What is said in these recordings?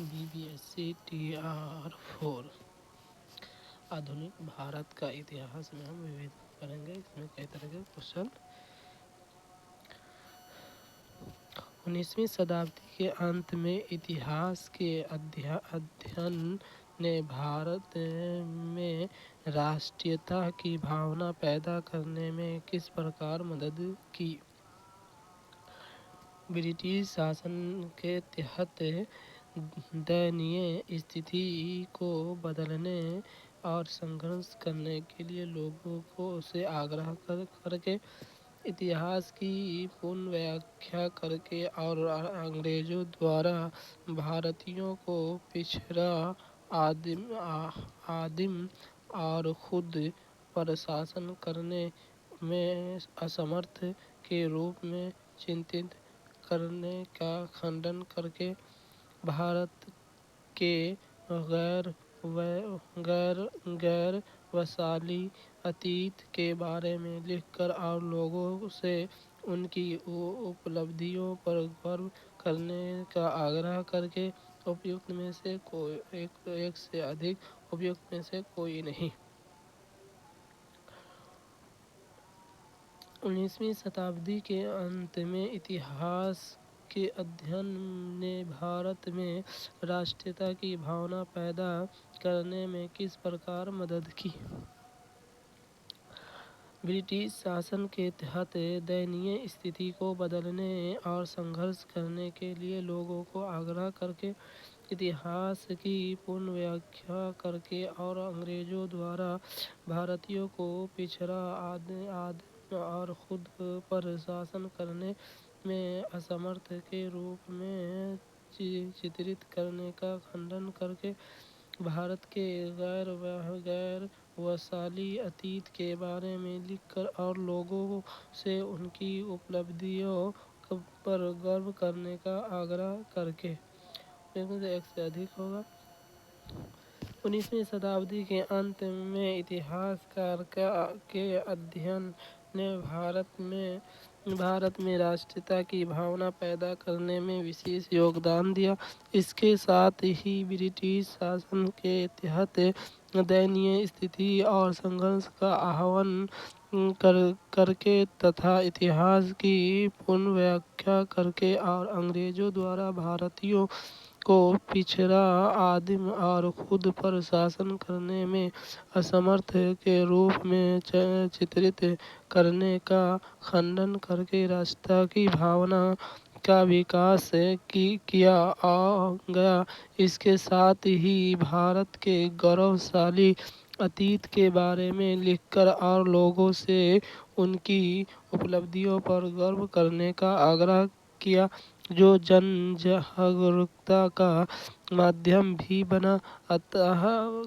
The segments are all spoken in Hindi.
BBSC TR4 आधुनिक भारत का इतिहास में हम विवेचन करेंगे। इसमें कई तरह के क्वेश्चन। 19वीं शताब्दी के अंत में इतिहास के अध्ययन ने भारत में राष्ट्रीयता की भावना पैदा करने में किस प्रकार मदद की? ब्रिटिश शासन के तहत दयनीय स्थिति को बदलने और संघर्ष करने के लिए लोगों को से आग्रह करके, इतिहास की पुनर्व्याख्या करके और अंग्रेजों द्वारा भारतीयों को पिछड़ा, आदिम और खुद पर शासन करने में असमर्थ के रूप में चिन्हित करने का खंडन करके, भारत के गैरवैशाली अतीत के बारे में लिखकर और लोगों से उनकी उपलब्धियों पर गर्व करने का आग्रह करके, उपयुक्त में से कोई एक से अधिक उपयुक्त में से कोई नहीं। 19वीं शताब्दी के अंत में इतिहास के अध्ययन ने भारत में राष्ट्रीयता की भावना पैदा करने में किस प्रकार मदद की? ब्रिटिश शासन के तहत दयनीय स्थिति को बदलने और संघर्ष करने के लिए लोगों को आग्रह करके, इतिहास की पुनर्व्याख्या करके और अंग्रेजों द्वारा भारतीयों को पिछड़ा, आदिम और खुद पर शासन करने में असमर्थ के रूप में चित्रित करने का खंडन करके, भारत के गैरवैशाली अतीत के बारे में लिखकर और लोगों से उनकी उपलब्धियों पर गर्व करने का आग्रह करके। एक से अधिक होगा। 19वीं शताब्दी के अंत में इतिहास के अध्ययन ने भारत में राष्ट्रीयता की भावना पैदा करने में विशेष योगदान दिया। इसके साथ ही ब्रिटिश शासन के तहत दयनीय स्थिति और संघर्ष का आह्वान करके तथा इतिहास की पुनर्व्याख्या करके और अंग्रेजों द्वारा भारतीयों को पिछड़ा, आदिम और खुद पर शासन करने में असमर्थ के रूप में चित्रित करने का खंडन करके, राष्ट्रीयता की भावना का विकास किया गया। इसके साथ ही भारत के गौरवशाली अतीत के बारे में लिखकर और लोगों से उनकी उपलब्धियों पर गर्व करने का आग्रह किया, जो जन जागरूकता का माध्यम भी बना। अतः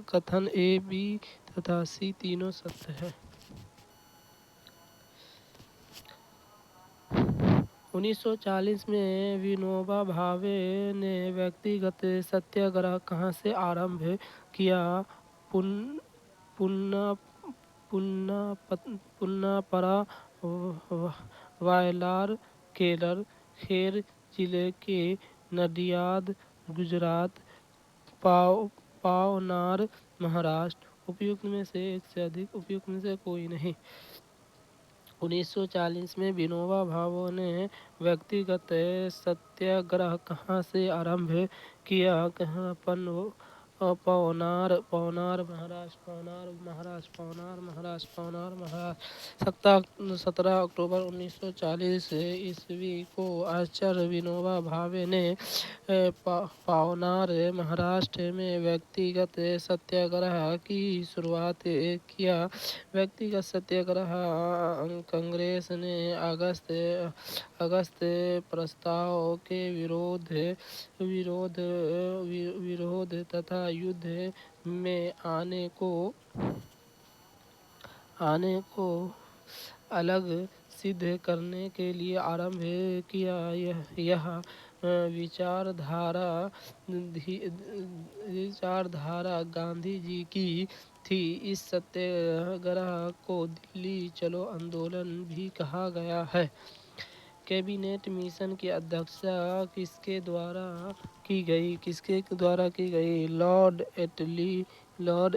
कथन ए, बी तथा सी तीनों सत्य है। 1940 में विनोबा भावे ने व्यक्तिगत सत्याग्रह कहाँ से आरंभ किया? पुन्नापरा, वायलार, केरल, खेर जिले के नडियाद गुजरात, पावनार महाराष्ट्र। उपयुक्त में से एक से अधिक उपयुक्त में से कोई नहीं। 1940 में विनोबा भावे ने व्यक्तिगत सत्याग्रह कहाँ से आरंभ किया? पवनार महाराष्ट्र। 17 अक्टूबर 1940 ईस्वी को आचार्य विनोबा भावे ने पवनार महाराष्ट्र में व्यक्तिगत सत्याग्रह की शुरुआत किया। व्यक्तिगत सत्याग्रह कांग्रेस ने अगस्त प्रस्ताव के विरोध तथा युद्ध में आने को अलग सिद्ध करने के लिए आरंभ किया। यह विचारधारा गांधी जी की थी। इस सत्याग्रह को दिल्ली चलो आंदोलन भी कहा गया है। कैबिनेट मिशन की अध्यक्षता किसके द्वारा की गई? Lord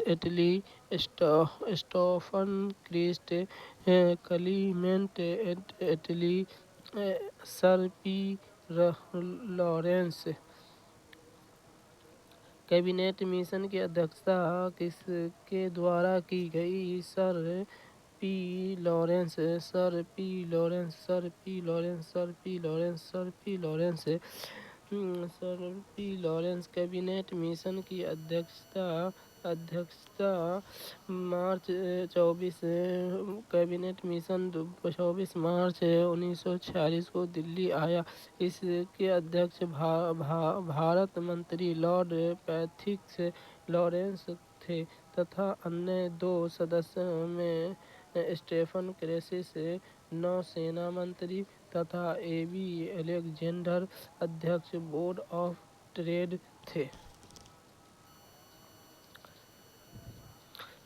Attlee, Stephen Crist, Clement Attlee, sir P Lawrence. Cabinet mission की अध्यक्षता किसके द्वारा की गई? Sir P Lawrence, sir P Lawrence, sir P Lawrence, sir P Lawrence, sir P Lawrence, sir P Lawrence. Cabinet mission की अध्यक्षता मार्च 24 कैबिनेट मिशन 24 मार्च 1946 को दिल्ली आया। इसके अध्यक्ष भारत मंत्री लॉर्ड पैथिक्स लॉरेंस थे तथा अन्य 2 सदस्यों में स्टीफन क्रेसिस नौसेना मंत्री तथा एबी अलेक्जेंडर अध्यक्ष बोर्ड ऑफ ट्रेड थे।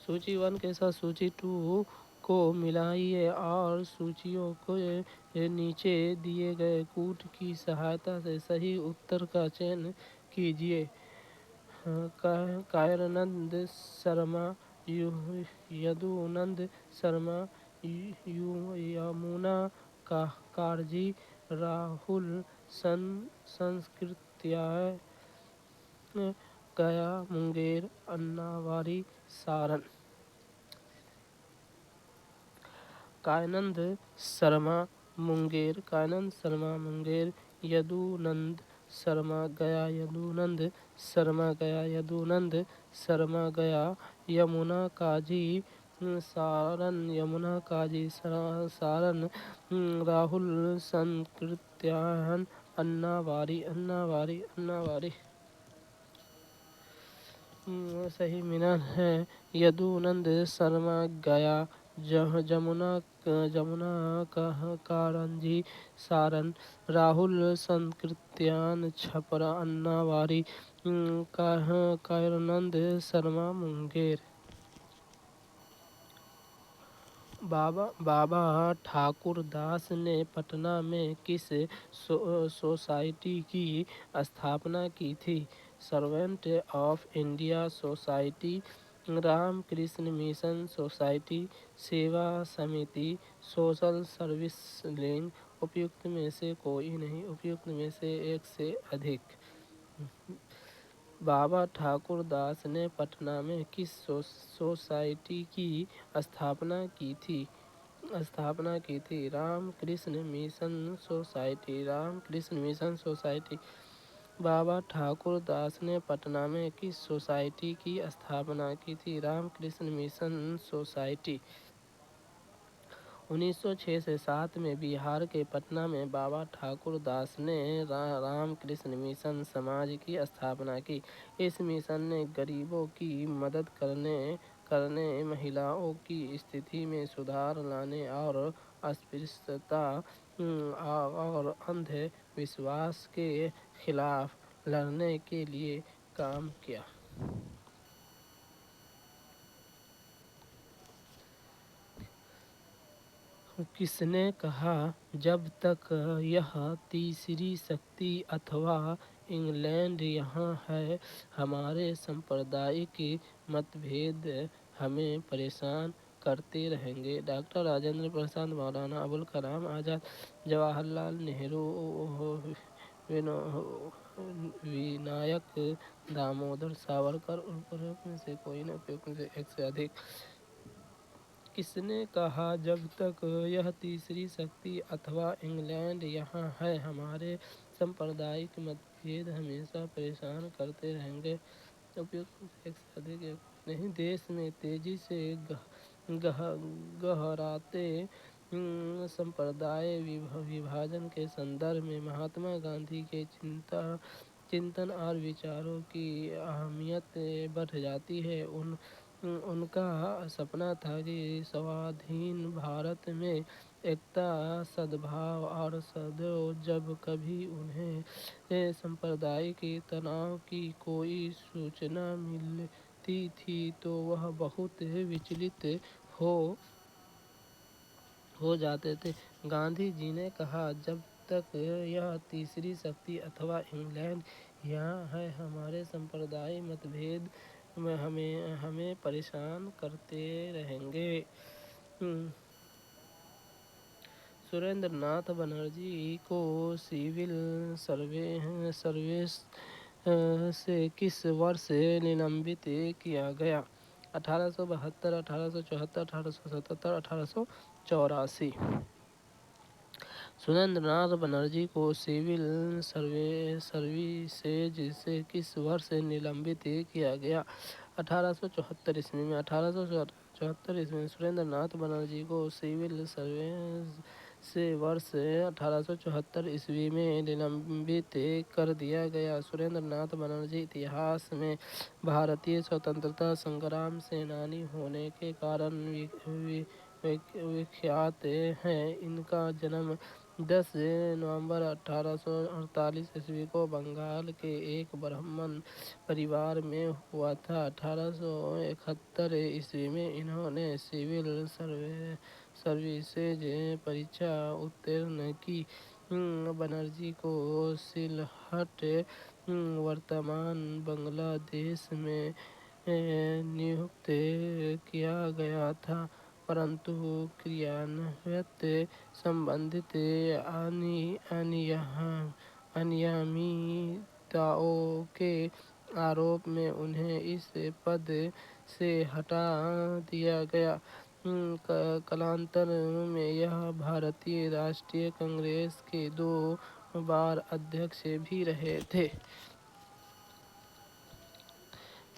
सूची 1 के साथ सूची 2 को मिलाइए और सूचियों के नीचे दिए गए कूट की सहायता से सही उत्तर का चयन कीजिए। कायरनंद शर्मा, यदुनंद शर्मा, यमुना कारजी, राहुल संस्कृत्याय, गया मुंगेर, अन्नावारी सारन। कायनंद शर्मा मुंगेर, कायनंद शर्मा मुंगेर। यदुनंद शर्मा गया, यदुनंद शर्मा गया, यदुनंद शर्मा गया। यमुना काजी सारन, यमुना काजी सारन। राहुल संकृत्यायन, अन्नावारी, अन्नावारी, अन्नावारी। सही मिलान है। यदुनंद शर्मा गया, जमुना कारंजी सारन, राहुल संकृत्यान छपरा, अन्नावारी, कायरनंद शर्मा मुंगेर। बाबा ठाकुर दास ने पटना में किस सोसाइटी की स्थापना की थी? Servant of India society, Ramakrishna mission society, Seva Samiti, social service league. उपयुक्त में से कोई नहीं, उपयुक्त में से एक से अधिक। बाबा ठाकुर दास ने पटना में किस सोसाइटी की स्थापना की थी? Ramakrishna mission society, Ramakrishna mission society. Baba Thakur Das ने पटना में किस सोसाइटी की स्थापना की थी? Ramakrishna mission society. 1906 से 7 में बिहार के पटना में बाबा ठाकुर दास ने रामकृष्ण मिशन समाज की स्थापना की। इस मिशन ने गरीबों की मदद करने, महिलाओं की स्थिति में सुधार लाने और अस्पृश्यता और अंधविश्वास के खिलाफ लड़ने के लिए काम किया। किसने कहा, जब तक यह तीसरी शक्ति अथवा इंग्लैंड यहाँ है, हमारे सांप्रदायिक मतभेद हमें परेशान करते रहेंगे? डॉक्टर राजेंद्र प्रसाद, मौलाना अबुल कलाम आजाद, जवाहरलाल नेहरू, विनायक दामोदर सावरकर। उपयुक्त में से कोई नहीं, उपयुक्त में से एक से अधिक। किसने कहा, जब तक यह तीसरी शक्ति अथवा इंग्लैंड यहाँ है, हमारे सांप्रदायिक मतभेद हमेशा परेशान करते रहेंगे? उपयुक्त एक से अधिक एक नहीं। देश में तेजी से गहराते संप्रदाय विभाजन के संदर्भ में महात्मा गांधी के चिंतन और विचारों की अहमियत बढ़ जाती है। उनका सपना था कि स्वाधीन भारत में एकता, सद्भाव और सदैव जब कभी उन्हें सांप्रदायिक तनाव की कोई सूचना मिलती थी तो वह बहुत विचलित हो जाते थे। गांधी जी ने कहा, जब तक यह तीसरी शक्ति अथवा इंग्लैंड यहाँ है। हमारे सांप्रदायिक मतभेद हमें परेशान करते रहेंगे। सुरेंद्र नाथ बनर्जी को सिविल सर्विस से किस वर्ष निलंबित किया गया? 1872, 1874, 1877, 1884। सुरेंद्र नाथ बनर्जी को सिविल सर्विसेज से किस वर्ष निलंबित किया गया? 1874 ईस्वी में। 1874 ईस्वी में सुरेंद्र नाथ बनर्जी को सिविल सर्विस से वर्ष 1874 ईस्वी में निलंबित कर दिया गया। सुरेंद्र नाथ बनर्जी इतिहास में भारतीय स्वतंत्रता संग्राम सेनानी होने के कारण विख्यात हैं। इनका जन्म 10 नवंबर 1848 ईस्वी को बंगाल के एक ब्राह्मण परिवार में हुआ था। 1871 ईस्वी में इन्होंने सिविल सर्विसेज परीक्षा उत्तीर्ण की। बनर्जी को सिलहट वर्तमान बांग्लादेश में नियुक्त किया गया था, परंतु क्रियान्वयन संबंधित अनियमितताओं के आरोप में उन्हें इस पद से हटा दिया गया। कालांतर में यह भारतीय राष्ट्रीय कांग्रेस के 2 बार अध्यक्ष भी रहे थे।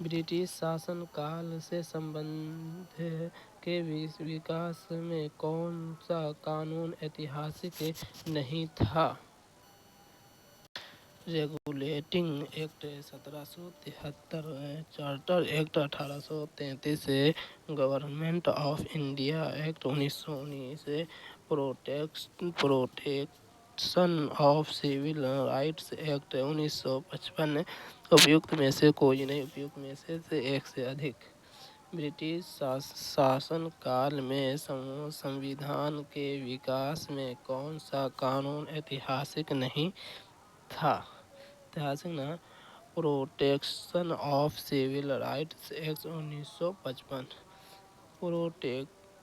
ब्रिटिश शासन काल से संबंध के विकास में कौन सा कानून ऐतिहासिक नहीं था? Regulating act 1773, charter act 1833, government of India act 1919, protection of civil rights act 1955। उपयुक्त में से कोई नहीं, उपयुक्त में से एक से अधिक। ब्रिटिश शासन काल में संविधान के विकास में कौन सा कानून ऐतिहासिक नहीं था? ऐतिहासिक protection of civil rights act 1955।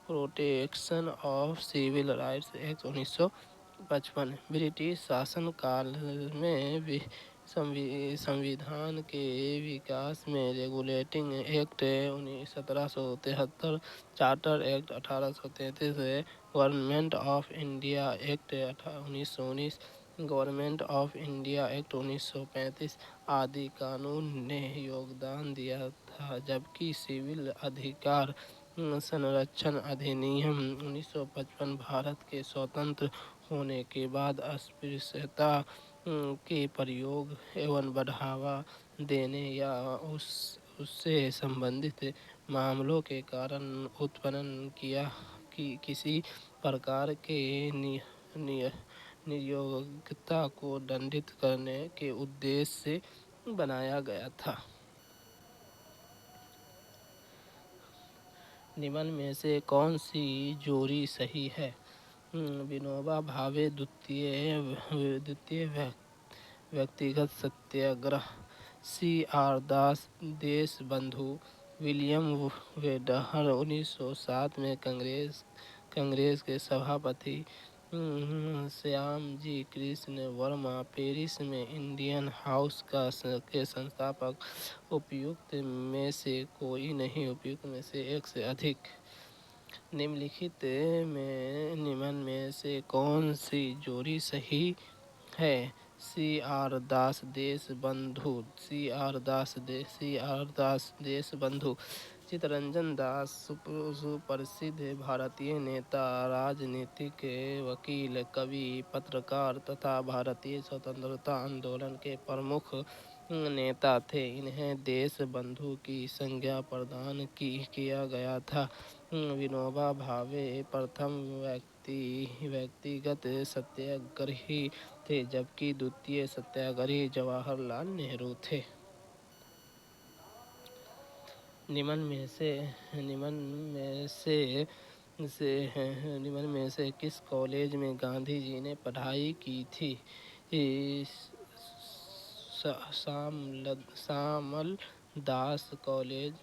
Protection of civil rights act 1955। British शासन काल में संविधान के विकास में regulating act 1773, charter act 1833, government of India act 1919, government of India act 1935 आदि कानून ने योगदान दिया था, जबकि सिविल अधिकार संरक्षण अधिनियम 1955 भारत के स्वतंत्र होने के बाद अस्पृश्यता के प्रयोग एवं बढ़ावा देने या उससे संबंधित मामलों के कारण उत्पन्न किया कि किसी प्रकार के नियोक्ता को दंडित करने के उद्देश्य से बनाया गया था। निम्न में से कौन सी जोड़ी सही है? विनोबा भावे द्वितीय व्यक्तिगत सत्याग्रह, C.R. दास देशबंधु, विलियम वेडहर 1907 में कांग्रेस के सभापति, श्यामजी कृष्ण वर्मा पेरिस में इंडियन हाउस के संस्थापक। उपयुक्त में से कोई नहीं, उपयुक्त में से एक से अधिक। निम्नलिखित निम्न में से कौन सी जोड़ी सही है? C.R. दास देशबंधु, C.R. दास देशबंधु। चित्तरंजन दास सुप्रसिद्ध भारतीय नेता, राजनीतिक वकील, कवि, पत्रकार तथा भारतीय स्वतंत्रता आंदोलन के प्रमुख नेता थे। इन्हें देशबंधु की संज्ञा प्रदान किया गया था। विनोबा भावे प्रथम व्यक्तिगत सत्याग्रही थे, जबकि द्वितीय सत्याग्रही जवाहरलाल नेहरू थे। निम्न में से निम्न में से किस कॉलेज में गांधी जी ने पढ़ाई की थी? शामल Das college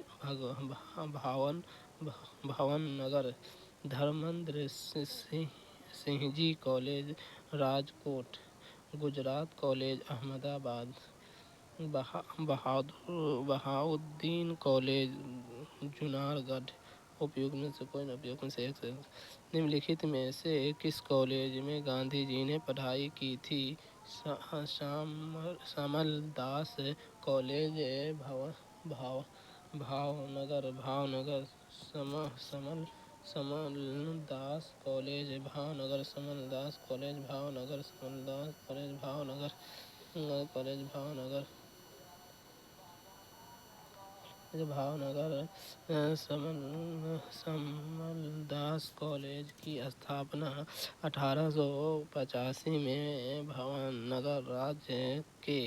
Bhavan Nagar, Dharmendra Singh college Rajkot, Gujarat college Ahmedabad, Bahauddin college Junagadh. उपयुक्त में से कोई उपयुक्त में से एक से निम्नलिखित में से किस कॉलेज में गांधी जी ने पढ़ाई की थी? शामल दास कॉलेज भावनगर, समल दास कॉलेज भावनगर, समल दास कॉलेज भावनगर, समल दास कॉलेज भावनगर, समलदास कॉलेज की स्थापना 1885 में भावनगर राज्य के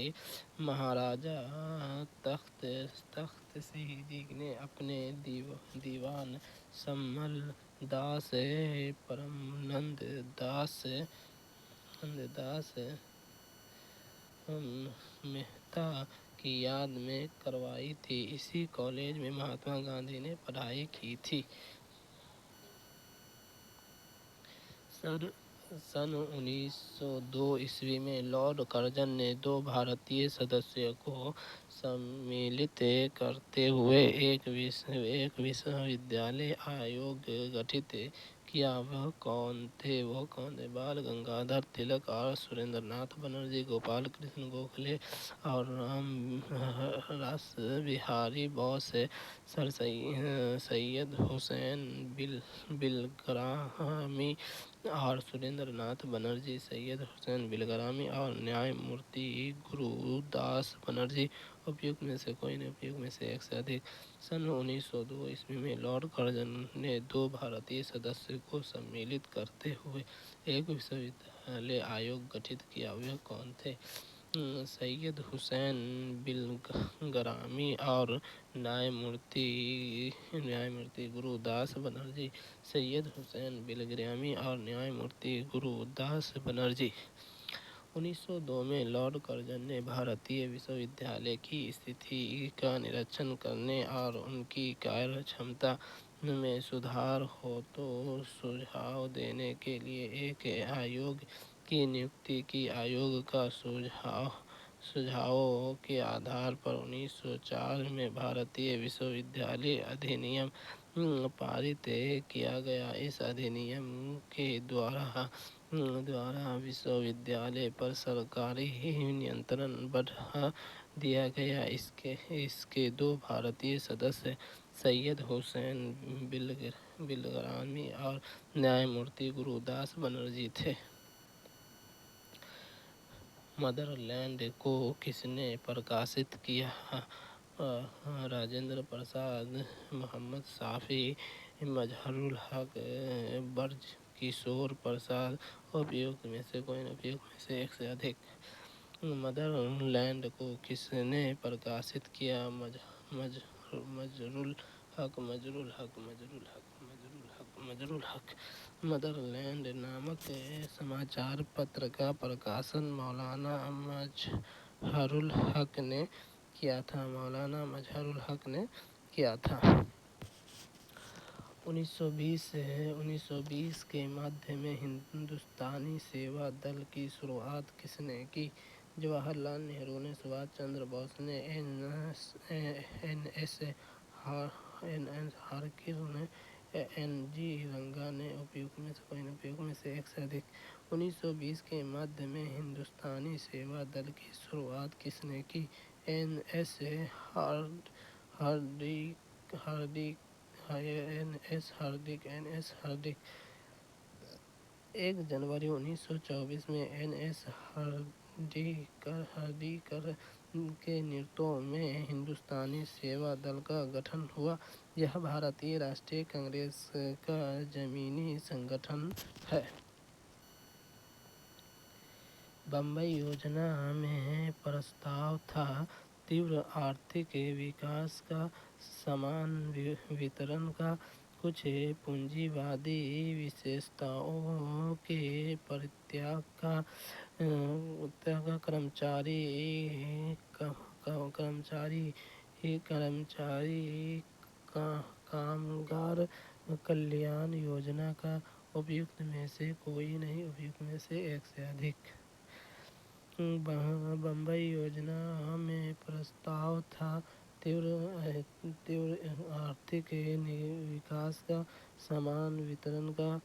महाराजा तख्त सिंह जी ने अपने दीवान समल दास परमानंद दास मेहता की याद में करवाई थी। इसी कॉलेज में महात्मा गांधी ने पढ़ाई की थी। सन 1902 ईस्वी में लॉर्ड कर्जन ने 2 भारतीय सदस्यों को सम्मिलित करते हुए एक विश्वविद्यालय आयोग गठित किया। वह कौन थे? बाल गंगाधर तिलक और सुरेंद्रनाथ बनर्जी, गोपाल कृष्ण गोखले और रास बिहारी बोस, सर सैयद हुसैन बिलग्रामी और सुरेंद्रनाथ बनर्जी, सैयद हुसैन बिलग्रामी और न्यायमूर्ति गुरुदास बनर्जी। उपयुक्त में से कोई नहीं, उपयुक्त में से एक से अधिक। सन 1902 ईस्वी में लॉर्ड कर्जन ने 2 भारतीय सदस्यों को सम्मिलित करते हुए एक विश्वविद्यालय आयोग गठित किया। वे कौन थे? सैयद हुसैन बिलग्रामी और न्यायमूर्ति गुरुदास बनर्जी। सैयद हुसैन बिलग्रामी और न्यायमूर्ति गुरुदास बनर्जी। 1902 में लॉर्ड कर्जन ने भारतीय विश्वविद्यालय की स्थिति का निरीक्षण करने और उनकी कार्यक्षमता में सुधार हो तो सुझाव देने के लिए एक आयोग की नियुक्ति की। आयोग का सुझावों के आधार पर 1904 में भारतीय विश्वविद्यालय अधिनियम पारित किया गया। इस अधिनियम के द्वारा विश्वविद्यालय पर सरकारी नियंत्रण बढ़ा दिया गया। इसके 2 भारतीय सदस्य सैयद हुसैन बिलग्रामी और न्यायमूर्ति गुरुदास बनर्जी थे। मदरलैंड को किसने प्रकाशित किया? राजेंद्र प्रसाद, मोहम्मद शाफी, मजहरुल हक, ब्रज किशोर प्रसाद। उपयुक्त में से कोई, उपयुक्त में से एक से अधिक। मदरलैंड को किसने प्रकाशित किया? मजरुल हक। मदरलैंड नामक समाचार पत्र का प्रकाशन मौलाना मजहरुल हक ने किया था। 1920 के मध्य में हिंदुस्तानी सेवा दल की शुरुआत किसने की? जवाहरलाल नेहरू ने, सुभाष चंद्र बोस ने, एन.एस. हार्किर ने, एन.जी. रंगा ने। उपयुक्त में से कोई नहीं, उपयुक्त में से एक से अधिक। 1920 के मध्य में हिंदुस्तानी सेवा दल की शुरुआत किसने की? एन.एस. हार्दिक। 1 जनवरी 1924 में एन.एस. हार्दिकर के नेतृत्व में हिंदुस्तानी सेवा दल का गठन हुआ। यह भारतीय राष्ट्रीय कांग्रेस का जमीनी संगठन है। बम्बई योजना में प्रस्ताव था तीव्र आर्थिक विकास का, समान वितरण का, कुछ पूंजीवादी विशेषताओं के परित्याग का कर्मचारी कामगार कल्याण योजना का उपयुक्त में से कोई नहीं, उपयुक्त में से एक से अधिक। बम्बई योजना में प्रस्ताव था तीव्र आर्थिक विकास का, समान वितरण का।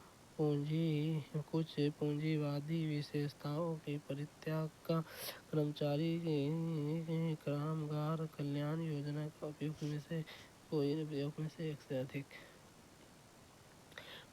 कुछ पूंजीवादी विशेषताओं के परित्याग का कर्मचारी कामगार कल्याण योजना का उपयुक्त में से कोई, उपयुक्त में से एक से अधिक।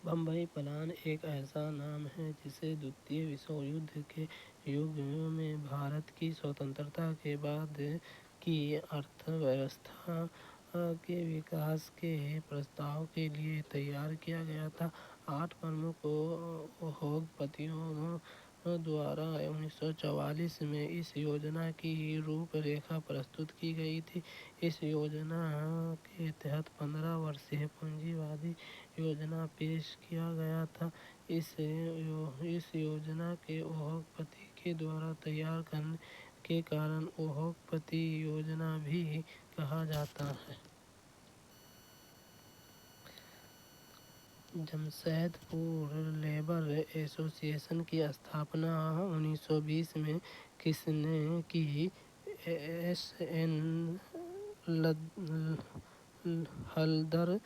बम्बई प्लान एक ऐसा नाम है जिसे द्वितीय विश्व युद्ध के युग में भारत की स्वतंत्रता के बाद की अर्थव्यवस्था के विकास के प्रस्ताव के लिए तैयार किया गया था। 8 प्रमुख उद्योगपतियों द्वारा 1944 में इस योजना की रूपरेखा प्रस्तुत की गई थी। इस योजना के तहत 15 वर्षीय पूंजीवादी योजना पेश किया गया था। इस योजना के उद्योगपति के द्वारा तैयार करने के कारण उद्योगपति योजना भी कहा जाता है। जमशेदपुर लेबर एसोसिएशन की स्थापना 1920 में किसने की? एस.एन. हलदर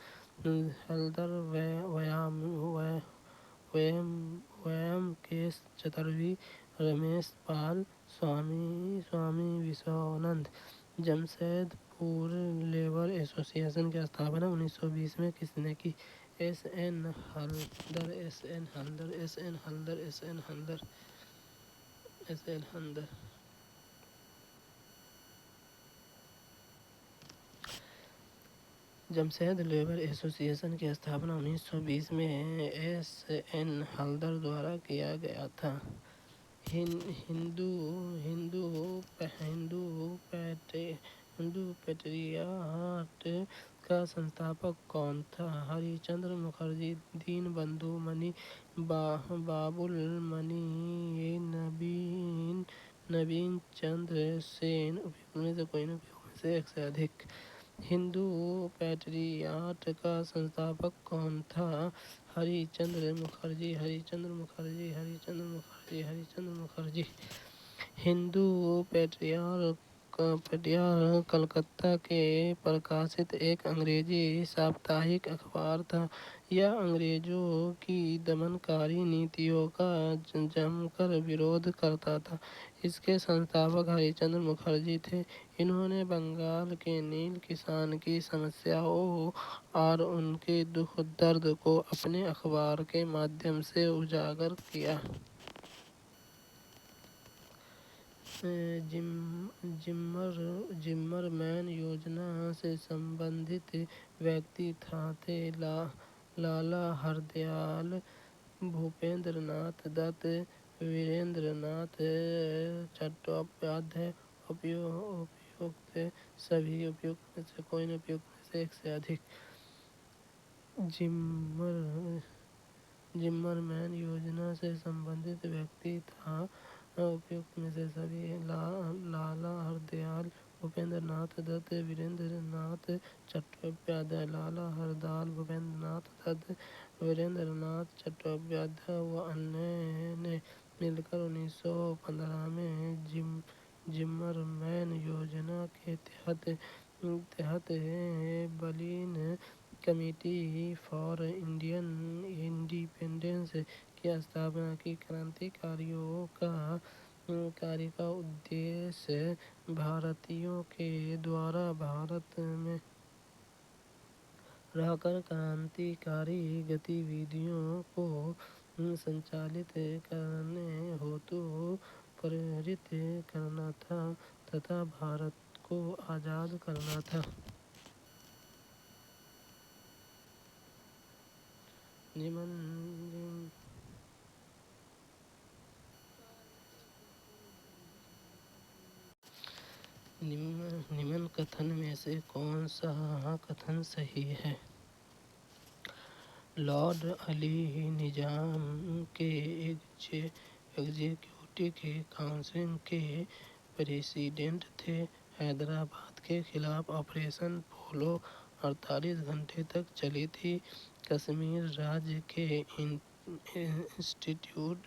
व्योमकेश चतुर्वेदी, रमेश पाल, स्वामी विश्वानंद। जमशेदपुर लेबर एसोसिएशन की स्थापना 1920 में किसने की? SN. Haldar. Jamshed labour association की स्थापना 1920 में एस.एन. हलदर द्वारा किया गया था। हिंदू पेट्रियाट का संस्थापक कौन था? हरिश्चंद्र मुखर्जी, दीनबंधु मणि, बाबुल मणि, नवीन चंद्र सेन। उपयुक्त में से कोई नहीं, उपयुक्त में से एक से अधिक। हिंदू पेट्रियाट का संस्थापक कौन था? हरिश्चंद्र मुखर्जी। हिंदू पेट्रियाट कलकत्ता के प्रकाशित एक अंग्रेजी साप्ताहिक अखबार था। यह अंग्रेजों की दमनकारी नीतियों का जमकर विरोध करता था। इसके संस्थापक हरिश्चंद्र मुखर्जी थे। इन्होंने बंगाल के नील किसान की समस्याओं और उनके दुख दर्द को अपने अखबार के माध्यम से उजागर किया। जिम्मरमैन योजना से संबंधित व्यक्ति थे लाला हरदयाल, भूपेंद्र नाथ दत्त, वीरेंद्र नाथ चट्टोपाध्याय। उपयुक्त सभी, उपयुक्त में से कोई नहीं, उपयुक्त में से एक से अधिक। जिम्मरमैन योजना से संबंधित व्यक्ति था, उपयुक्त में से सभी। लाला हरदयाल, भूपेंद्र नाथ दत्त, वीरेंद्र नाथ चट्टोपाध्याय। लाला हरदयाल, भूपेंद्र नाथ दत्त, वीरेंद्र नाथ चट्टोपाध्याय व अन्य ने मिलकर 1915 में जिम्मरमैन योजना के तहत Berlin committee for Indian independence की स्थापना की। क्रांतिकारियों का उद्देश्य भारतीयों के द्वारा भारत में रहकर क्रांतिकारी गतिविधियों को संचालित करने हेतु प्रेरित करना था तथा भारत को आजाद करना था। निम्न कथन में से कौन सा कथन सही है? लॉर्ड अली निजाम के एग्जीक्यूटिव काउंसिल के प्रेसिडेंट थे। हैदराबाद के खिलाफ ऑपरेशन पोलो 48 घंटे तक चली थी। कश्मीर राज्य के इंस्टीट्यूट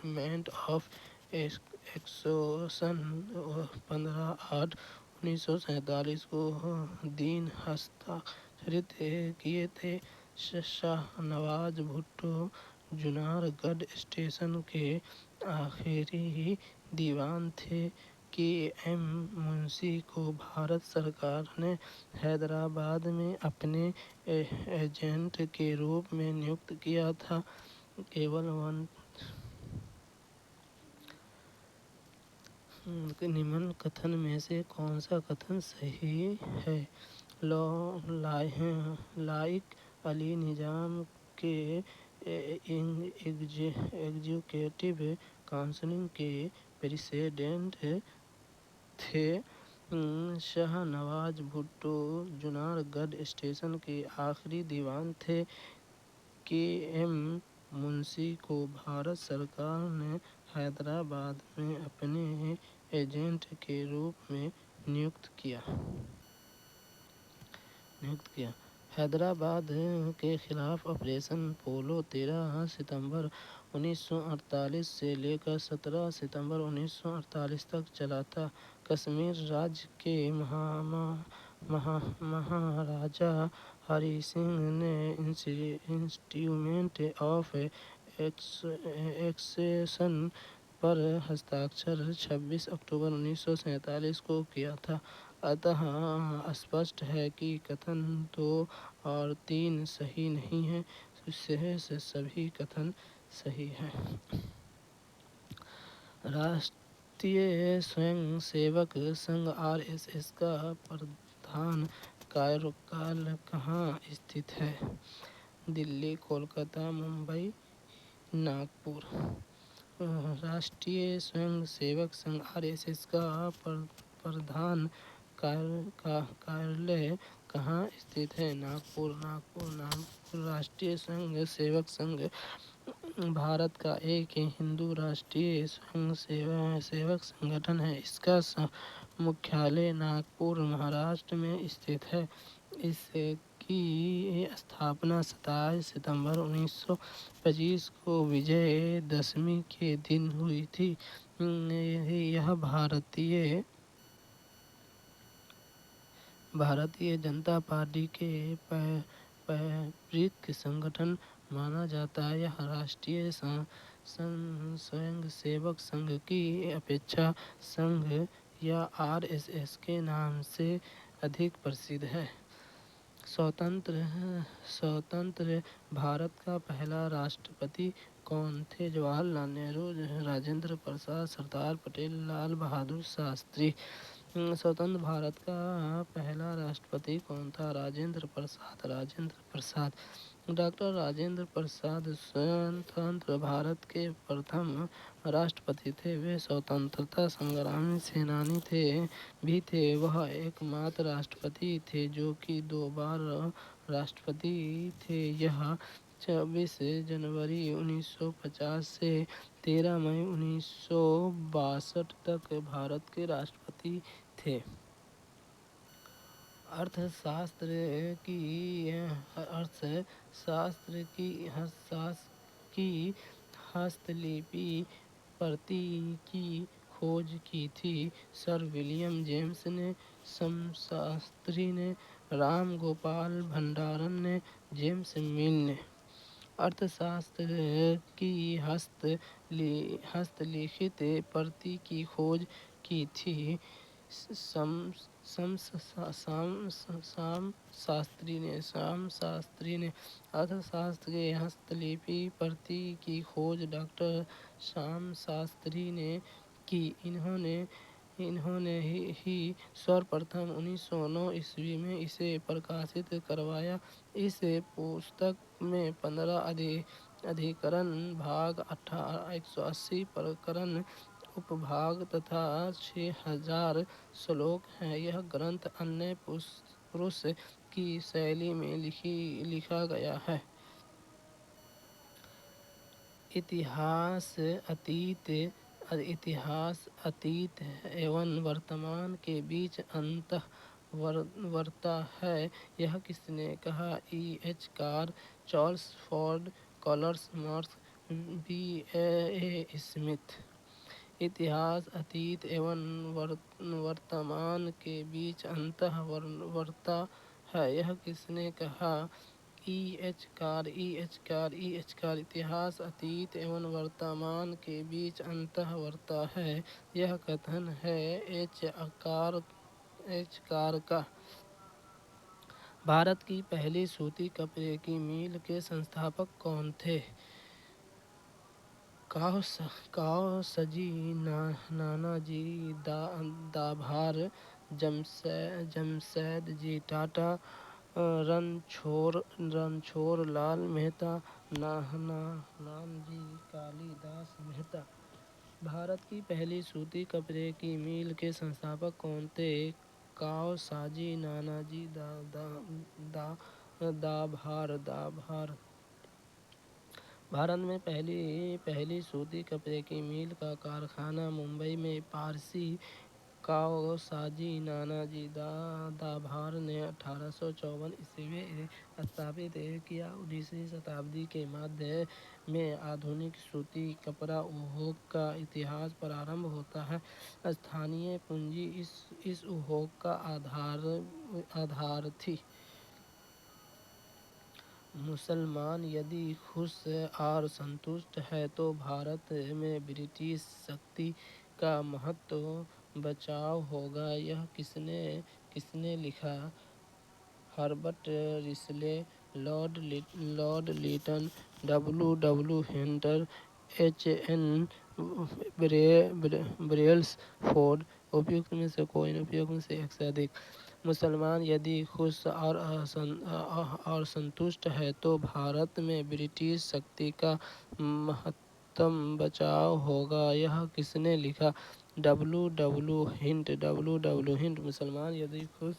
ऑफ एक्सोशन 15/8/1947 को दिन हस्ताक्षरित किए थे। शाहनवाज भुट्टो जुनारगढ़ स्टेशन के आखिरी दीवान थे। के एम मुंशी को भारत सरकार ने हैदराबाद में अपने एजेंट के रूप में नियुक्त किया था। केवल निम्न कथन में से कौन सा कथन सही है? लाइक अली निजाम के एग्जीक्यूटिव काउंसिल के प्रेसिडेंट थे। शाहनवाज भुट्टो जुनारगढ़ स्टेशन के आखिरी दीवान थे। के एम मुंशी को भारत सरकार ने हैदराबाद में अपने एजेंट के रूप में नियुक्त किया। हैदराबाद के खिलाफ ऑपरेशन पोलो 13 सितंबर 1948 से लेकर 17 सितंबर 1948 तक चला था। कश्मीर राज्य के महाराजा हरि सिंह ने इंस्टीट्यूट ऑफ एक्सेशन पर हस्ताक्षर 26 अक्टूबर 1947 को किया था। अतः स्पष्ट है कि कथन 2 और 3 सही नहीं है। शेष सभी कथन सही हैं। राष्ट्रीय स्वयंसेवक संघ (आरएसएस) का प्रधान कार्यालय कहाँ स्थित है? दिल्ली, कोलकाता, मुंबई, नागपुर। राष्ट्रीय स्वयंसेवक संघ (आरएसएस) का प्रधान कार्यालय कहाँ स्थित है? नागपुर। राष्ट्रीय स्वयंसेवक संघ भारत का एक हिंदू राष्ट्रीय स्वयंसेवक संगठन है। इसका मुख्यालय नागपुर, महाराष्ट्र में स्थित है। इसकी स्थापना 27 सितंबर 1925 को विजयदशमी के दिन हुई थी। यह भारतीय जनता पार्टी के पैतृक संगठन माना जाता है। यह राष्ट्रीय स्वयंसेवक संघ की अपेक्षा संघ या आरएसएस के नाम से अधिक प्रसिद्ध है। स्वतंत्र भारत का पहला राष्ट्रपति कौन थे? जवाहरलाल नेहरू, राजेंद्र प्रसाद, सरदार पटेल, लाल बहादुर शास्त्री। स्वतंत्र भारत का पहला राष्ट्रपति कौन था? राजेंद्र प्रसाद। डॉक्टर राजेंद्र प्रसाद स्वतंत्र भारत के प्रथम राष्ट्रपति थे। वे स्वतंत्रता संग्राम सेनानी भी थे। वह एकमात्र राष्ट्रपति थे जो कि 2 बार राष्ट्रपति थे। यह 24 जनवरी 1950 से 13 मई 1962 तक भारत के राष्ट्रपति थे। अर्थशास्त्र की हस्तलिपि प्रति की खोज की थी सर विलियम जेम्स ने, समाजशास्त्री ने, राम गोपाल भंडारन ने, जेम्स मिल ने। अर्थशास्त्र की हस्तलिखित प्रति की खोज की थी शास्त्री ने। अर्थशास्त्र के हस्तलिपि प्रति की खोज डॉक्टर श्याम शास्त्री ने की। इन्होंने ही सर्वप्रथम 1909 ईस्वी में इसे प्रकाशित करवाया। इस पुस्तक में 15 अधिकरण, भाग, 180 प्रकरण, उपभाग तथा 6000 श्लोक हैं। यह ग्रंथ अन्य पुरुष की शैली में लिखा गया है। इतिहास अतीत एवं वर्तमान के बीच अंतःवर्ता है। यह किसने कहा? E.H. Carr, Charles Ford, Karl Marx, B.A. Smith. इतिहास अतीत एवं वर्तमान के बीच अंतःवर्ता है। यह किसने कहा? E.H. कार। इतिहास अतीत एवं वर्तमान के बीच अंतःवर्ता है। यह कथन है एच कार का। भारत की पहली सूती कपड़े की मिल के संस्थापक कौन थे? काओसजी, नानाजी दाभार, जमशेदजी टाटा, रणछोड़ लाल मेहता, नानाजी कालिदास मेहता। भारत की पहली सूती कपड़े की मिल के संस्थापक कौन थे? काओसाजी, नानाजी दाभार। भारत में पहली सूती कपड़े की मिल का कारखाना मुंबई में पारसी काओसाजी नानाजी दाभार ने 1854 ईस्वी में स्थापित किया। 19वीं शताब्दी के मध्य में आधुनिक सूती कपड़ा उद्योग का इतिहास प्रारंभ होता है। स्थानीय पूंजी इस उद्योग का आधार थी। मुसलमान यदि खुश और संतुष्ट है तो भारत में ब्रिटिश शक्ति का महत्व बचाव होगा। यह किसने लिखा? Herbert Risley, Lord Lytton, W. Hunter, H.N. Brailsford. उपयुक्त में से कोई नहीं, उपयुक्त में से एक से अधिक। मुसलमान यदि खुश और संतुष्ट है तो भारत में ब्रिटिश शक्ति का महत्तम बचाव होगा। यह किसने लिखा? W. हिंट। मुसलमान यदि खुश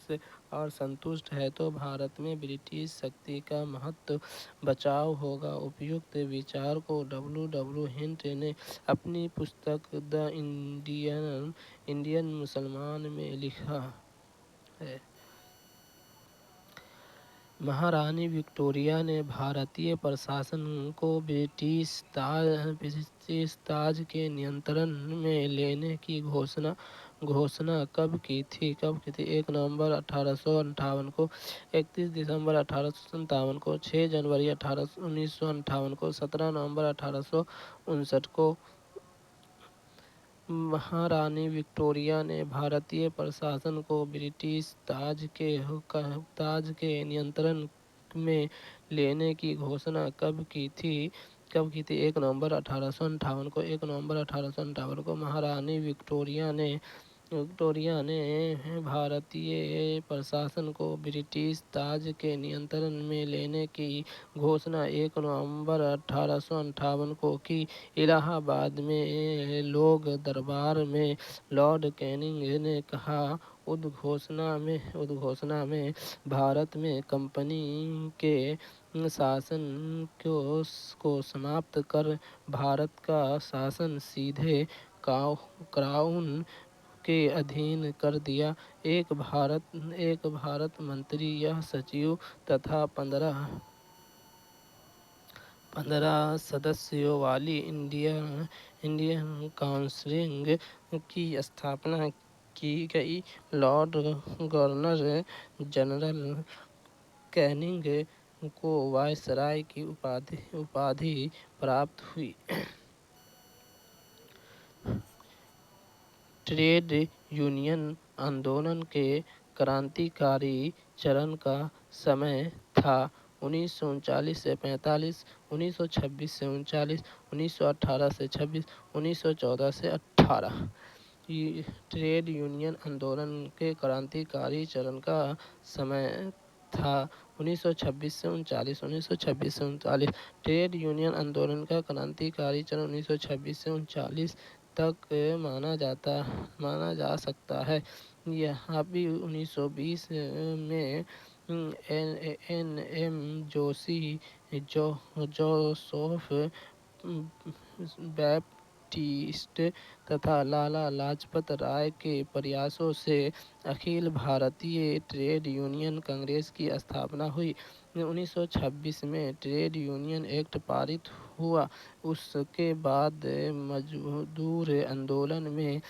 और संतुष्ट है तो भारत में ब्रिटिश शक्ति का महत्तम बचाव होगा। उपयुक्त विचार को W. हिंट ने अपनी पुस्तक द इंडियन मुसलमान में लिखा है। महारानी विक्टोरिया ने भारतीय प्रशासन को ब्रिटिश ताज के नियंत्रण में लेने की घोषणा कब की थी? 1 नवंबर 1858 को, 31 दिसंबर 1857 को, 6 जनवरी 1958 को, 17 नवंबर 1859 को। महारानी विक्टोरिया ने भारतीय प्रशासन को ब्रिटिश ताज के नियंत्रण में लेने की घोषणा कब की थी? 1 नवंबर 1858 को, 1 नवंबर 1858 को। महारानी विक्टोरिया ने भारतीय प्रशासन को ब्रिटिश ताज के नियंत्रण में लेने की घोषणा 1 नवंबर 1858 को की। इलाहाबाद में लोक दरबार में लॉर्ड कैनिंग ने कहा, उद्घोषणा में भारत में कंपनी के शासन को समाप्त कर भारत का शासन सीधे क्राउन के अधीन कर दिया। एक भारत मंत्री यह सचिव तथा 15 सदस्यों वाली इंडियन काउंसिल की स्थापना की गई। लॉर्ड गवर्नर जनरल कैनिंग को वायसराय की उपाधि प्राप्त हुई। ट्रेड यूनियन आंदोलन के क्रांतिकारी चरण का समय था 1939 से 45, 1926 से 39, 1918 से 26, 1914 से 18। ट्रेड यूनियन आंदोलन के क्रांतिकारी चरण का समय था 1926 से 39, 1926 से 39। ट्रेड यूनियन आंदोलन का क्रांतिकारी चरण 1926 से 39 तक माना जा सकता है। यहाँ भी 1920 में N.M. जोसेफ बैप्टिस्ट तथा लाला लाजपत राय के प्रयासों से अखिल भारतीय ट्रेड यूनियन कांग्रेस की स्थापना हुई। 1926 में ट्रेड यूनियन एक्ट पारित हुआ। उसके बाद मजदूर आंदोलन में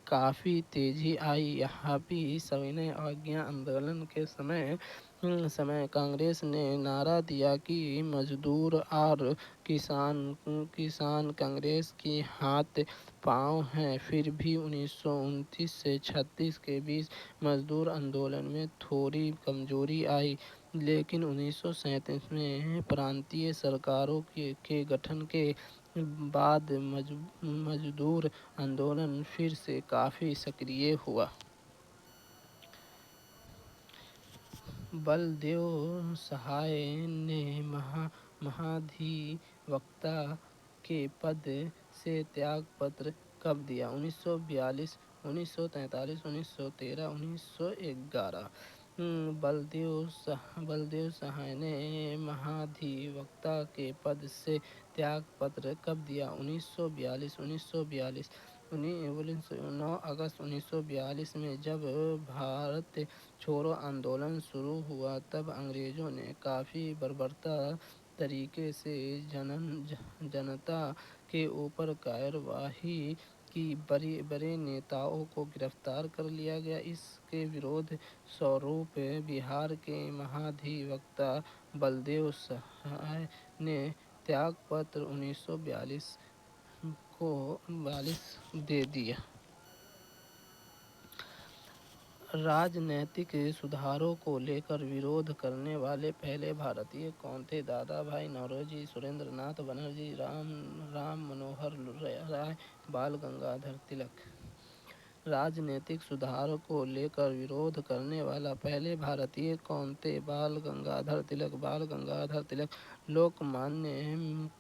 काफ़ी तेजी आई। यहाँ भी सविनय अवज्ञा आंदोलन के समय कांग्रेस ने नारा दिया कि मजदूर और किसान कांग्रेस की हाथ पांव हैं। फिर भी 1929 से 36 के बीच मजदूर आंदोलन में थोड़ी कमजोरी आई, लेकिन 1937 में प्रांतीय सरकारों के गठन के बाद मजदूर आंदोलन फिर से काफ़ी सक्रिय हुआ। बलदेव सहाय ने महाधिवक्ता के पद से त्यागपत्र कब दिया? 1942, 1943, 1913, 1911। बलदेव सहाय ने महाधिवक्ता के पद से त्यागपत्र कब दिया? 1942, 1942। 9 अगस्त 1942 में जब भारत छोड़ो आंदोलन शुरू हुआ, तब अंग्रेजों ने काफ़ी बर्बरता तरीके से जनता के ऊपर कार्यवाही की। बड़े नेताओं को गिरफ्तार कर लिया गया। इसके विरोध स्वरूप बिहार के महाधिवक्ता बलदेव सहाय ने त्यागपत्र 1942 दे दिया। राजनैतिक सुधारों को लेकर विरोध करने वाले पहले भारतीय कौन थे? दादा भाई नौरोजी, सुरेंद्र नाथ बनर्जी, राम मनोहर राय, बाल गंगाधर तिलक। राजनीतिक सुधार को लेकर विरोध करने वाला पहले भारतीय कौन थे? बाल गंगाधर तिलक। बाल गंगाधर तिलक लोकमान्य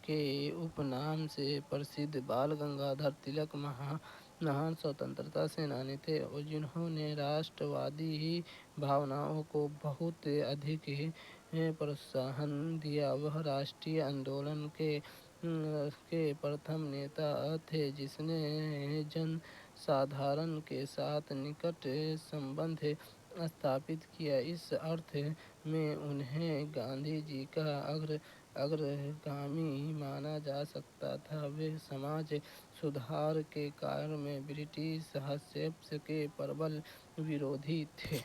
के उपनाम से प्रसिद्ध बाल गंगाधर तिलक महान स्वतंत्रता सेनानी थे, जिन्होंने राष्ट्रवादी भावनाओं को बहुत अधिक प्रोत्साहन दिया। वह राष्ट्रीय आंदोलन के प्रथम नेता थे, जिसने जन साधारण के साथ निकट संबंध स्थापित किया। इस अर्थ में उन्हें गांधी जी का अग्रगामी माना जा सकता था। वे समाज सुधार के कार्य में ब्रिटिश हस्तक्षेप के प्रबल विरोधी थे।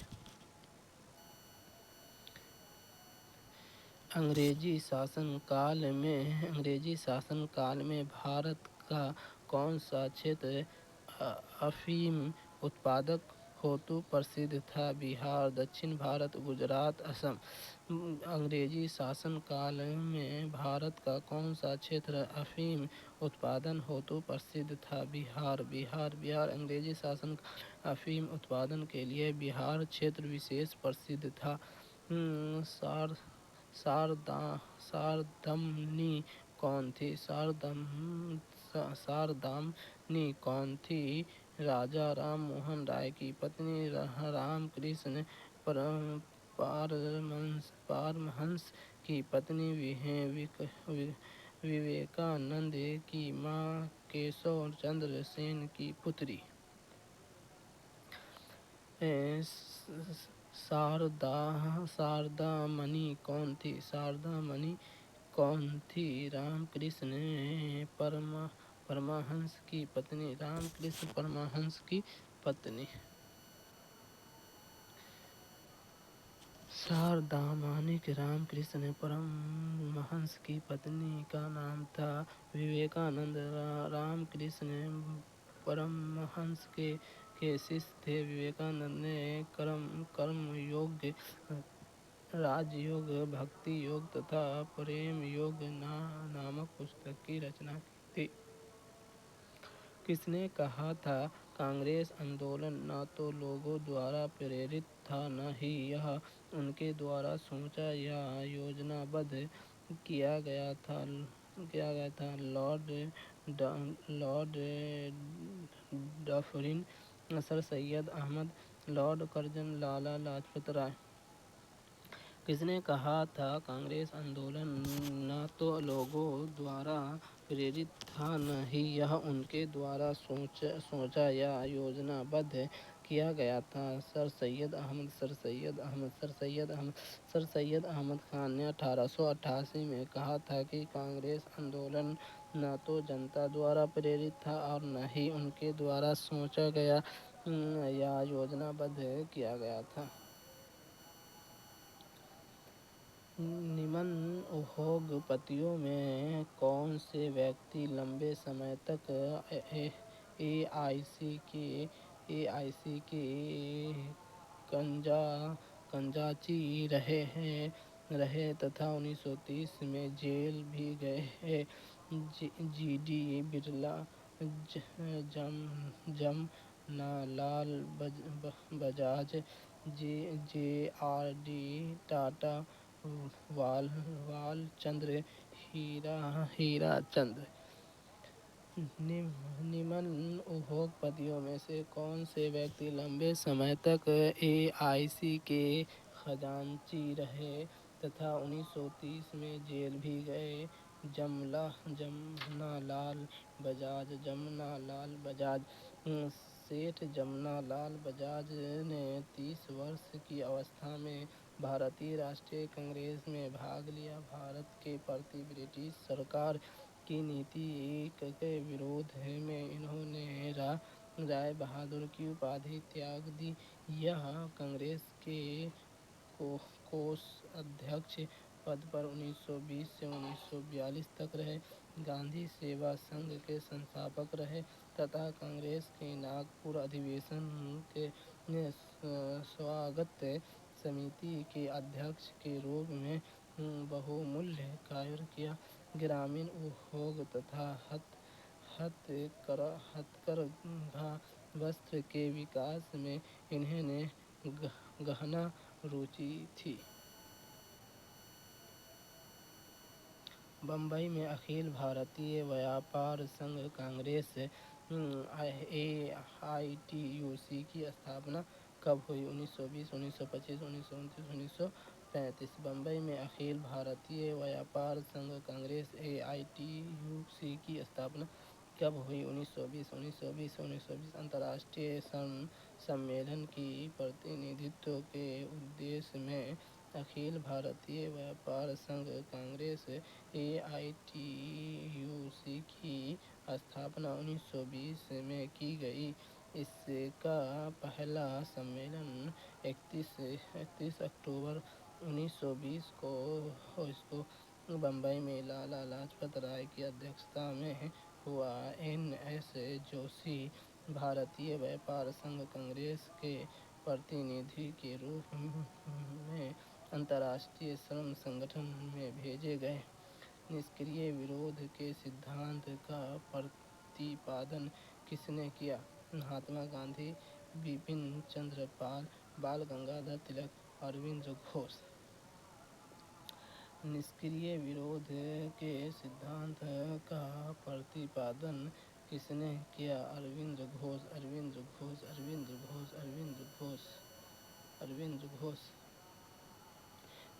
अंग्रेजी शासनकाल में भारत का कौन सा क्षेत्र अफीम उत्पादक हेतु प्रसिद्ध था? बिहार, दक्षिण भारत, गुजरात, असम। अंग्रेजी शासनकाल में भारत का कौन सा क्षेत्र अफीम उत्पादन हेतु प्रसिद्ध था? बिहार। अंग्रेजी शासनकाल अफीम उत्पादन के लिए बिहार क्षेत्र विशेष प्रसिद्ध था। शारदामणि कौन थी? शारदामणि कौन थी? राजा राम मोहन राय की पत्नी, रामकृष्ण परमहंस की पत्नी, विवेकानंद की मां, केशव चंद्र सेन की पुत्री। शारदामणि कौन थी? शारदामणि कौन थी? रामकृष्ण परमहंस की पत्नी। रामकृष्ण परमहंस की पत्नी। शारदामणि रामकृष्ण परमहंस की पत्नी का नाम था विवेकानंद। रामकृष्ण परमहंस के शिष्य थे। विवेकानंद ने कर्मयोग, राजयोग, भक्ति योग तथा प्रेम योग नामक पुस्तक की रचना की थी। किसने कहा था, कांग्रेस आंदोलन न तो लोगों द्वारा प्रेरित था, न ही यह उनके द्वारा सोचा या योजनाबद्ध किया गया था? Lord Dufferin, sir Syed Ahmad, lord Curzon, Lala Lajpat Rai. किसने कहा था कांग्रेस आंदोलन न तो लोगों द्वारा प्रेरित था, न ही यह उनके द्वारा सोचा या योजनाबद्ध किया गया था। सर सैयद अहमद खान ने 1888 में कहा था कि कांग्रेस आंदोलन न तो जनता द्वारा प्रेरित था और न ही उनके द्वारा सोचा गया या योजनाबद्ध किया गया था। निम्न उद्योगपतियों में कौन से व्यक्ति लंबे समय तक एआईसी के खजांची रहे तथा 1930 में जेल भी गए? GD Birla, Jamnalal Bajaj, JRD Tata, Balchandra Hirachand. निम्न उद्योगपतियों में से कौन से व्यक्ति लंबे समय तक एआईसी के खजांची रहे तथा 1930 में जेल भी गए? जमनालाल बजाज। सेठ जमनालाल बजाज ने 30 वर्ष की अवस्था में भारतीय राष्ट्रीय कांग्रेस में भाग लिया। भारत के प्रति ब्रिटिश सरकार की नीति के विरोध में इन्होंने राय बहादुर की उपाधि त्याग दी। यह कांग्रेस के कोषाध्यक्ष पद पर 1920 से 1942 तक रहे। गांधी सेवा संघ के संस्थापक रहे तथा कांग्रेस के नागपुर अधिवेशन के स्वागत समिति के अध्यक्ष के रूप में बहुमूल्य कार्य किया। ग्रामीण उद्योग तथा हथकरघा वस्त्र के विकास में इन्हें गहन रुचि थी। बम्बई में अखिल भारतीय व्यापार संघ कांग्रेस एआईटीयूसी की स्थापना कब हुई? 1920, 1925, 1929, 1935। बम्बई में अखिल भारतीय व्यापार संघ कांग्रेस एआईटीयूसी की स्थापना कब हुई? 1920, 1920, 1920। अंतर्राष्ट्रीय श्रम सम्मेलन की प्रतिनिधित्व के उद्देश्य में अखिल भारतीय व्यापार संघ कांग्रेस एआईटीयूसी की स्थापना 1920 में की गई। इसका पहला सम्मेलन 31 अक्टूबर 1920 को बम्बई में लाला लाजपत राय की अध्यक्षता में हुआ। एन.एस. जोशी भारतीय व्यापार संघ कांग्रेस के प्रतिनिधि के रूप में अंतर्राष्ट्रीय श्रम संगठन में भेजे गए। निष्क्रिय विरोध के सिद्धांत का प्रतिपादन किसने किया? महात्मा गांधी, बिपिन चंद्र पाल, बाल गंगाधर तिलक, अरविंद घोष। निष्क्रिय विरोध के सिद्धांत का प्रतिपादन किसने किया? अरविंद घोष, अरविंद घोष, अरविंद घोष, अरविंद घोष, अरविंद घोष।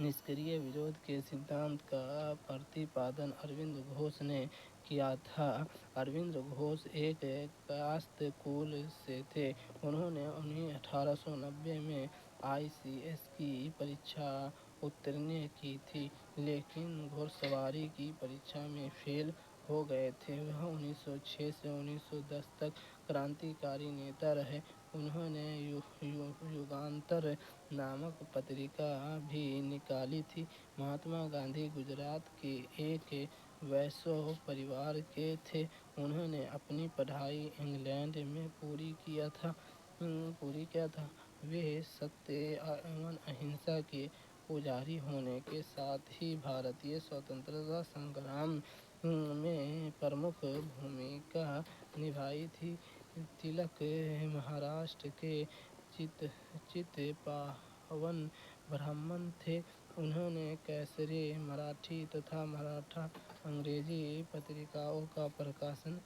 निष्क्रिय विरोध के सिद्धांत का प्रतिपादन अरविंद घोष ने किया था। अरविंद घोष एक कायस्थ कुल से थे। उन्होंने 1890 में आईसीएस की परीक्षा उत्तीर्ण की थी, लेकिन घुड़सवारी की परीक्षा में फेल हो गए थे। वह 1906 से 1910 तक क्रांतिकारी नेता रहे। उन्होंने युगांतर नामक पत्रिका भी निकाली थी। महात्मा गांधी गुजरात के एक वैश्य परिवार के थे। उन्होंने अपनी पढ़ाई इंग्लैंड में पूरी किया था। वे सत्य एवं अहिंसा के पुजारी होने के साथ ही भारतीय स्वतंत्रता संग्राम में प्रमुख भूमिका निभाई थी। तिलक महाराष्ट्र के चित्पावन ब्राह्मण थे। उन्होंने केसरी, मराठी तथा मराठा अंग्रेजी पत्रिकाओं का प्रकाशन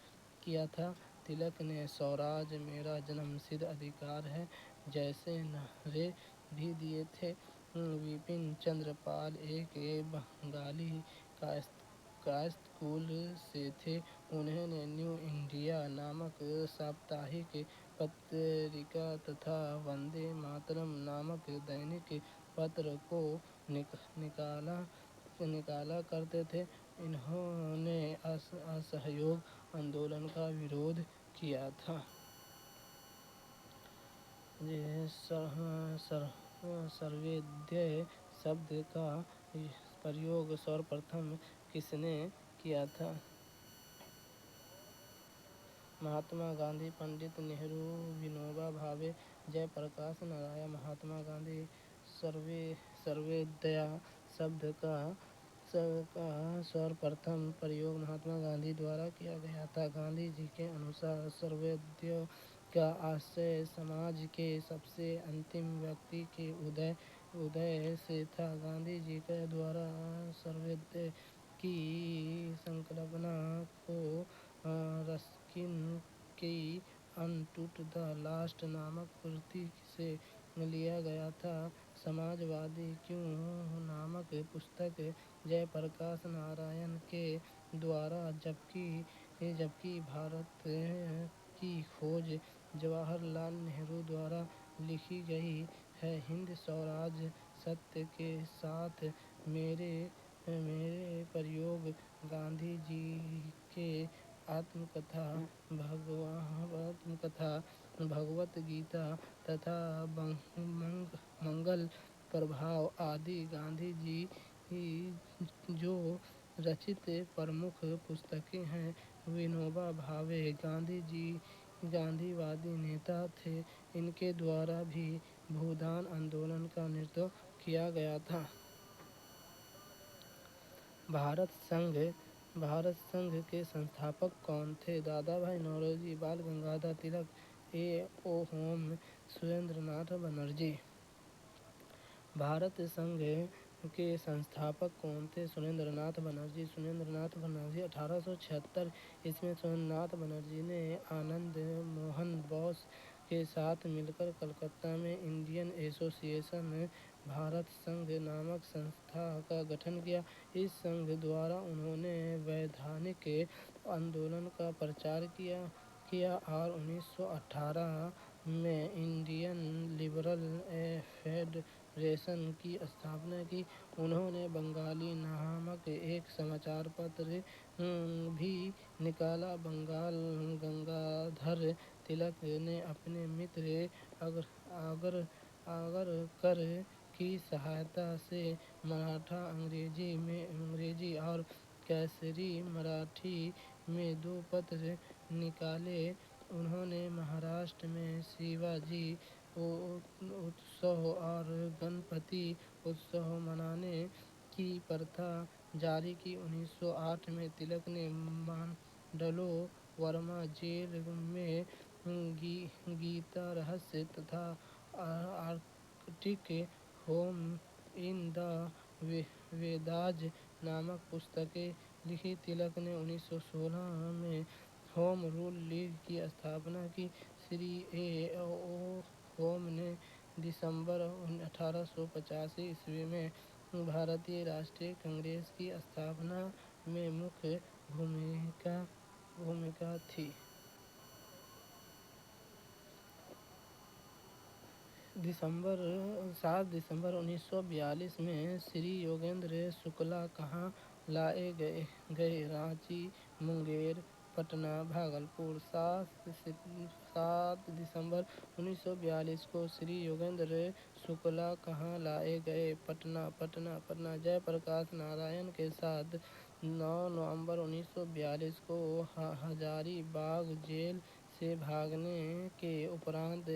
किया था। तिलक ने स्वराज मेरा जन्मसिद्ध अधिकार है जैसे नारे भी दिए थे। विपिन चंद्र पाल एक बंगाली कायस्थ कुल से थे। उन्होंने न्यू इंडिया नामक साप्ताहिक पत्रिका तथा वंदे मातरम नामक दैनिक पत्र को निकाला करते थे। इन्होंने असहयोग आंदोलन का विरोध किया था। सर्वोदय शब्द का प्रयोग सर्वप्रथम किसने किया था? महात्मा गांधी, पंडित नेहरू, विनोबा भावे, जयप्रकाश नारायण। महात्मा गांधी। सर्वोदय शब्द का सर्वप्रथम प्रयोग महात्मा गांधी द्वारा किया गया था। गांधी जी के अनुसार सर्वोदय का आशय समाज के सबसे अंतिम व्यक्ति के उदय से था। गांधी जी के द्वारा सर्वोदय की संकल्पना को रस्किन की अनटू द लास्ट नामक कृति से लिया गया था। समाजवादी क्यों नामक पुस्तक जयप्रकाश नारायण के द्वारा, जबकि भारत की खोज जवाहरलाल नेहरू द्वारा लिखी गई है। हिंद स्वराज सत्य के साथ मेरे प्रयोग गांधी जी के आत्मकथा, भगवत गीता तथा मंगल प्रभाव आदि गांधी जी जो रचित प्रमुख पुस्तकें हैं। विनोबा भावे गांधीवादी नेता थे। इनके द्वारा भी भूदान आंदोलन का नेतृत्व किया गया था। भारत संघ के संस्थापक कौन थे? दादा भाई नौरोजी, बाल गंगाधर तिलक, होम सुरेंद्रनाथ बनर्जी। भारत संघ के संस्थापक कौन थे? सुरेंद्रनाथ बनर्जी। 1876 ईस्वी में सुरेंद्रनाथ बनर्जी ने आनंद मोहन बोस के साथ मिलकर कलकत्ता में इंडियन एसोसिएशन भारत संघ नामक संस्था का गठन किया। इस संघ द्वारा उन्होंने वैधानिक आंदोलन का प्रचार किया और 1918 में इंडियन लिबरल फेडरेशन की स्थापना की। उन्होंने बंगाली नामक एक समाचार पत्र भी निकाला। गंगाधर तिलक ने अपने मित्र आगरकर की सहायता से मराठा अंग्रेजी और केसरी मराठी में 2 पत्र निकाले। उन्होंने महाराष्ट्र में शिवाजी उत्सव और गणपति उत्सव मनाने की प्रथा जारी की। 1908 में तिलक ने मांडलो वर्मा जेल में गीता रहस्य तथा Arctic home in the Vedas नामक पुस्तकें लिखी। तिलक ने 1916 में होम रूल लीग की स्थापना की। श्री A.O. होम ने दिसंबर 1885 ईस्वी में भारतीय राष्ट्रीय कांग्रेस की स्थापना में मुख्य भूमिका थी। 7 दिसंबर 1942 में श्री योगेंद्र शुक्ला कहाँ लाए गए? रांची, मुंगेर, पटना, भागलपुर। 7 दिसंबर 1942 को श्री योगेंद्र शुक्ला कहाँ लाए गए? पटना। जयप्रकाश नारायण के साथ 9 नवंबर 1942 को हजारीबाग जेल से भागने के उपरांत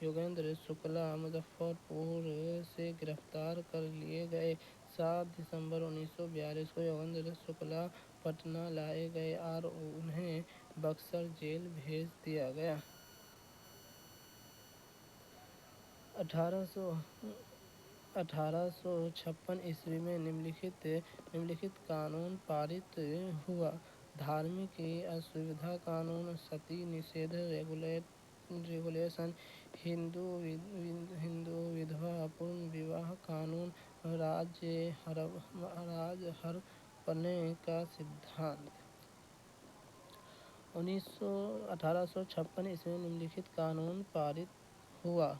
योगेंद्र शुक्ला मुजफ्फरपुर से गिरफ्तार कर लिए गए। 7 दिसंबर 1942 को योगेंद्र शुक्ला पटना लाए गए और उन्हें बक्सर जेल भेज दिया गया। 1856 ईस्वी में निम्नलिखित कानून पारित हुआ। धार्मिक असुविधा कानून, सती निषेध रेगुलेशन, हिंदू विधवा पुनर्विवाह विवाह कानून, राज हड़पने का सिद्धांत। 1856 ईस्वी में निम्नलिखित कानून पारित हुआ।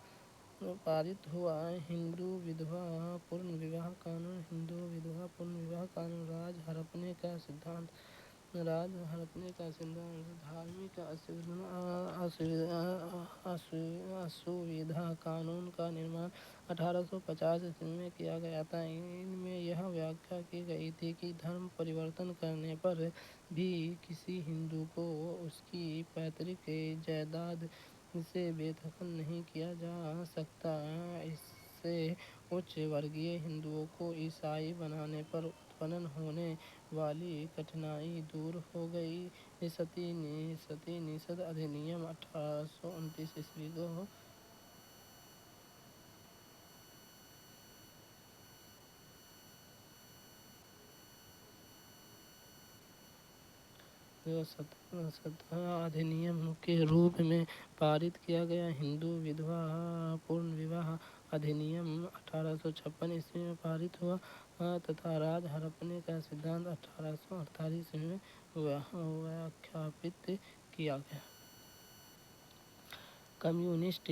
हिंदू विधवा पुनर्विवाह कानून। हिंदू विधवा पुनर्विवाह कानून। राज हड़पने का सिद्धांत। धार्मिक असुविधा कानून का निर्माण 1850 ईस्वी में किया गया था। इनमें यह व्याख्या की गई थी कि धर्म परिवर्तन करने पर भी किसी हिंदू को उसकी पैतृक जायदाद से बेदखल नहीं किया जा सकता। इससे उच्च वर्गीय हिंदुओं को ईसाई बनाने पर उत्पन्न होने वाली कठिनाई दूर हो गई। सती निषेध अधिनियम 1829 ईस्वी को अधिनियम के रूप में पारित किया गया। हिंदू विधवा पुनर्विवाह अधिनियम 1856 ईस्वी में पारित हुआ तथा राज हड़पने का सिद्धांत 1848 ईस्वी में व्याख्यापित किया गया। कम्युनिस्ट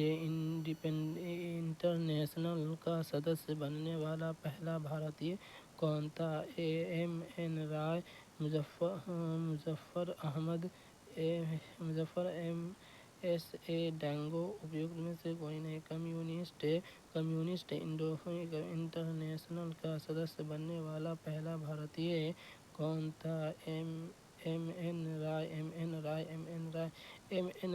इंटरनेशनल का सदस्य बनने वाला पहला भारतीय कौन था? एम.एन. राय, मुजफ्फर अहमद, एम.एस.ए. डैंगो। उपयुक्त में से कोई नहीं। कम्युनिस्ट इंटरनेशनल का सदस्य बनने वाला पहला भारतीय कौन था? एम.एन. राय। एम.एन.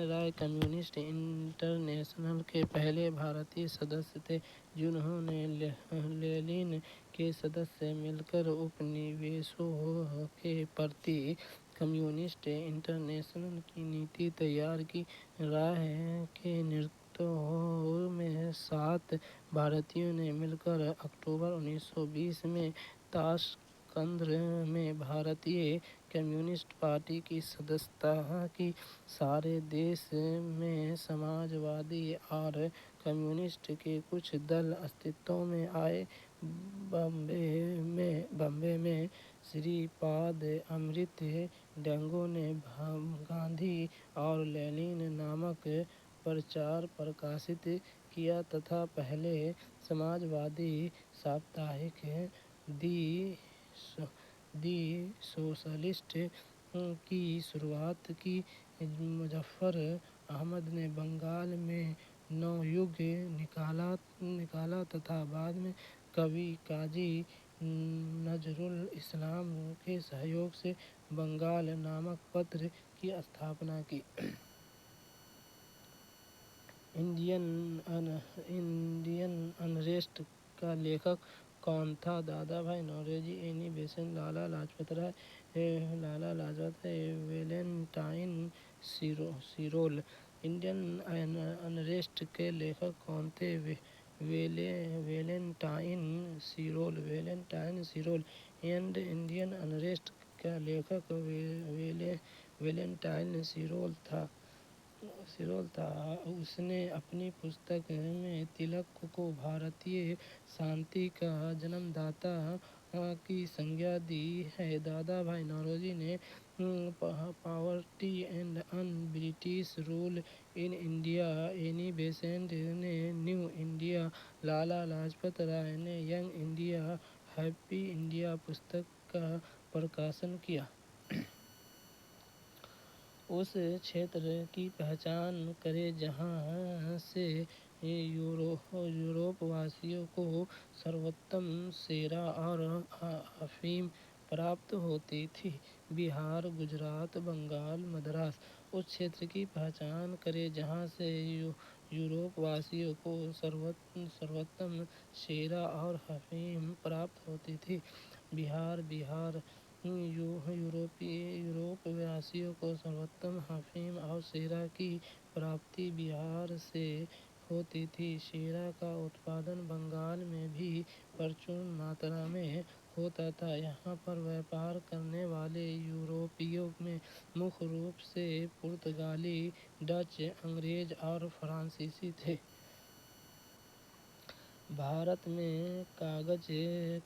राय कम्युनिस्ट इंटरनेशनल के पहले भारतीय सदस्य थे जिन्होंने लेनिन के सदस्य मिलकर उपनिवेशों के प्रति कम्युनिस्ट इंटरनेशनल की नीति तैयार की। राय के नेतृत्व में 7 भारतीयों ने मिलकर अक्टूबर 1920 में ताशकंद में भारतीय कम्युनिस्ट पार्टी की सदस्यता की। सारे देश में समाजवादी और कम्युनिस्ट के कुछ दल अस्तित्व में आए। बॉम्बे में श्रीपाद अमृत डैंगो ने गांधी और लेनिन नामक प्रचार प्रकाशित किया तथा पहले समाजवादी साप्ताहिक दी सोशलिस्ट की शुरुआत की। मुजफ्फर अहमद ने बंगाल में नवयुग निकाला तथा बाद में कवि काजी नजरुल इस्लाम के सहयोग से बंगाल नामक पत्र की स्थापना की। इंडियन अनरेस्ट का लेखक कौन था? दादा भाई नौरोजी, एनी बेसेंट, लाला लाजपत राय, वैलेंटाइन सिरोल। इंडियन अनरेस्ट के लेखक कौन थे? वैलेंटाइन सिरोल। इंडियन अनरेस्ट का लेखक वैलेंटाइन सिरोल था। उसने अपनी पुस्तक में तिलक को भारतीय शांति का जन्मदाता की संज्ञा दी है। दादा भाई नौरोजी ने poverty and British rule in India. Annie Besant ने न्यू इंडिया। लाला लाजपत राय ने यंग इंडिया हैप्पी इंडिया पुस्तक का प्रकाशन किया। उस क्षेत्र की पहचान करें जहाँ से यूरोप वासियों को सर्वोत्तम शीरा और अफीम प्राप्त होती थी। बिहार, गुजरात, बंगाल, मद्रास। उस क्षेत्र की पहचान करें जहाँ से यूरोप वासियों को सर्वोत्तम शीरा और अफीम प्राप्त होती थी। बिहार। यूरोप वासियों को सर्वोत्तम अफीम और शीरा की प्राप्ति बिहार से होती थी। शीरा का उत्पादन बंगाल में भी प्रचुर मात्रा में होता था। यहाँ पर व्यापार करने वाले यूरोपियों में मुख्य रूप से पुर्तगाली, डच, अंग्रेज और फ्रांसीसी थे। भारत में कागज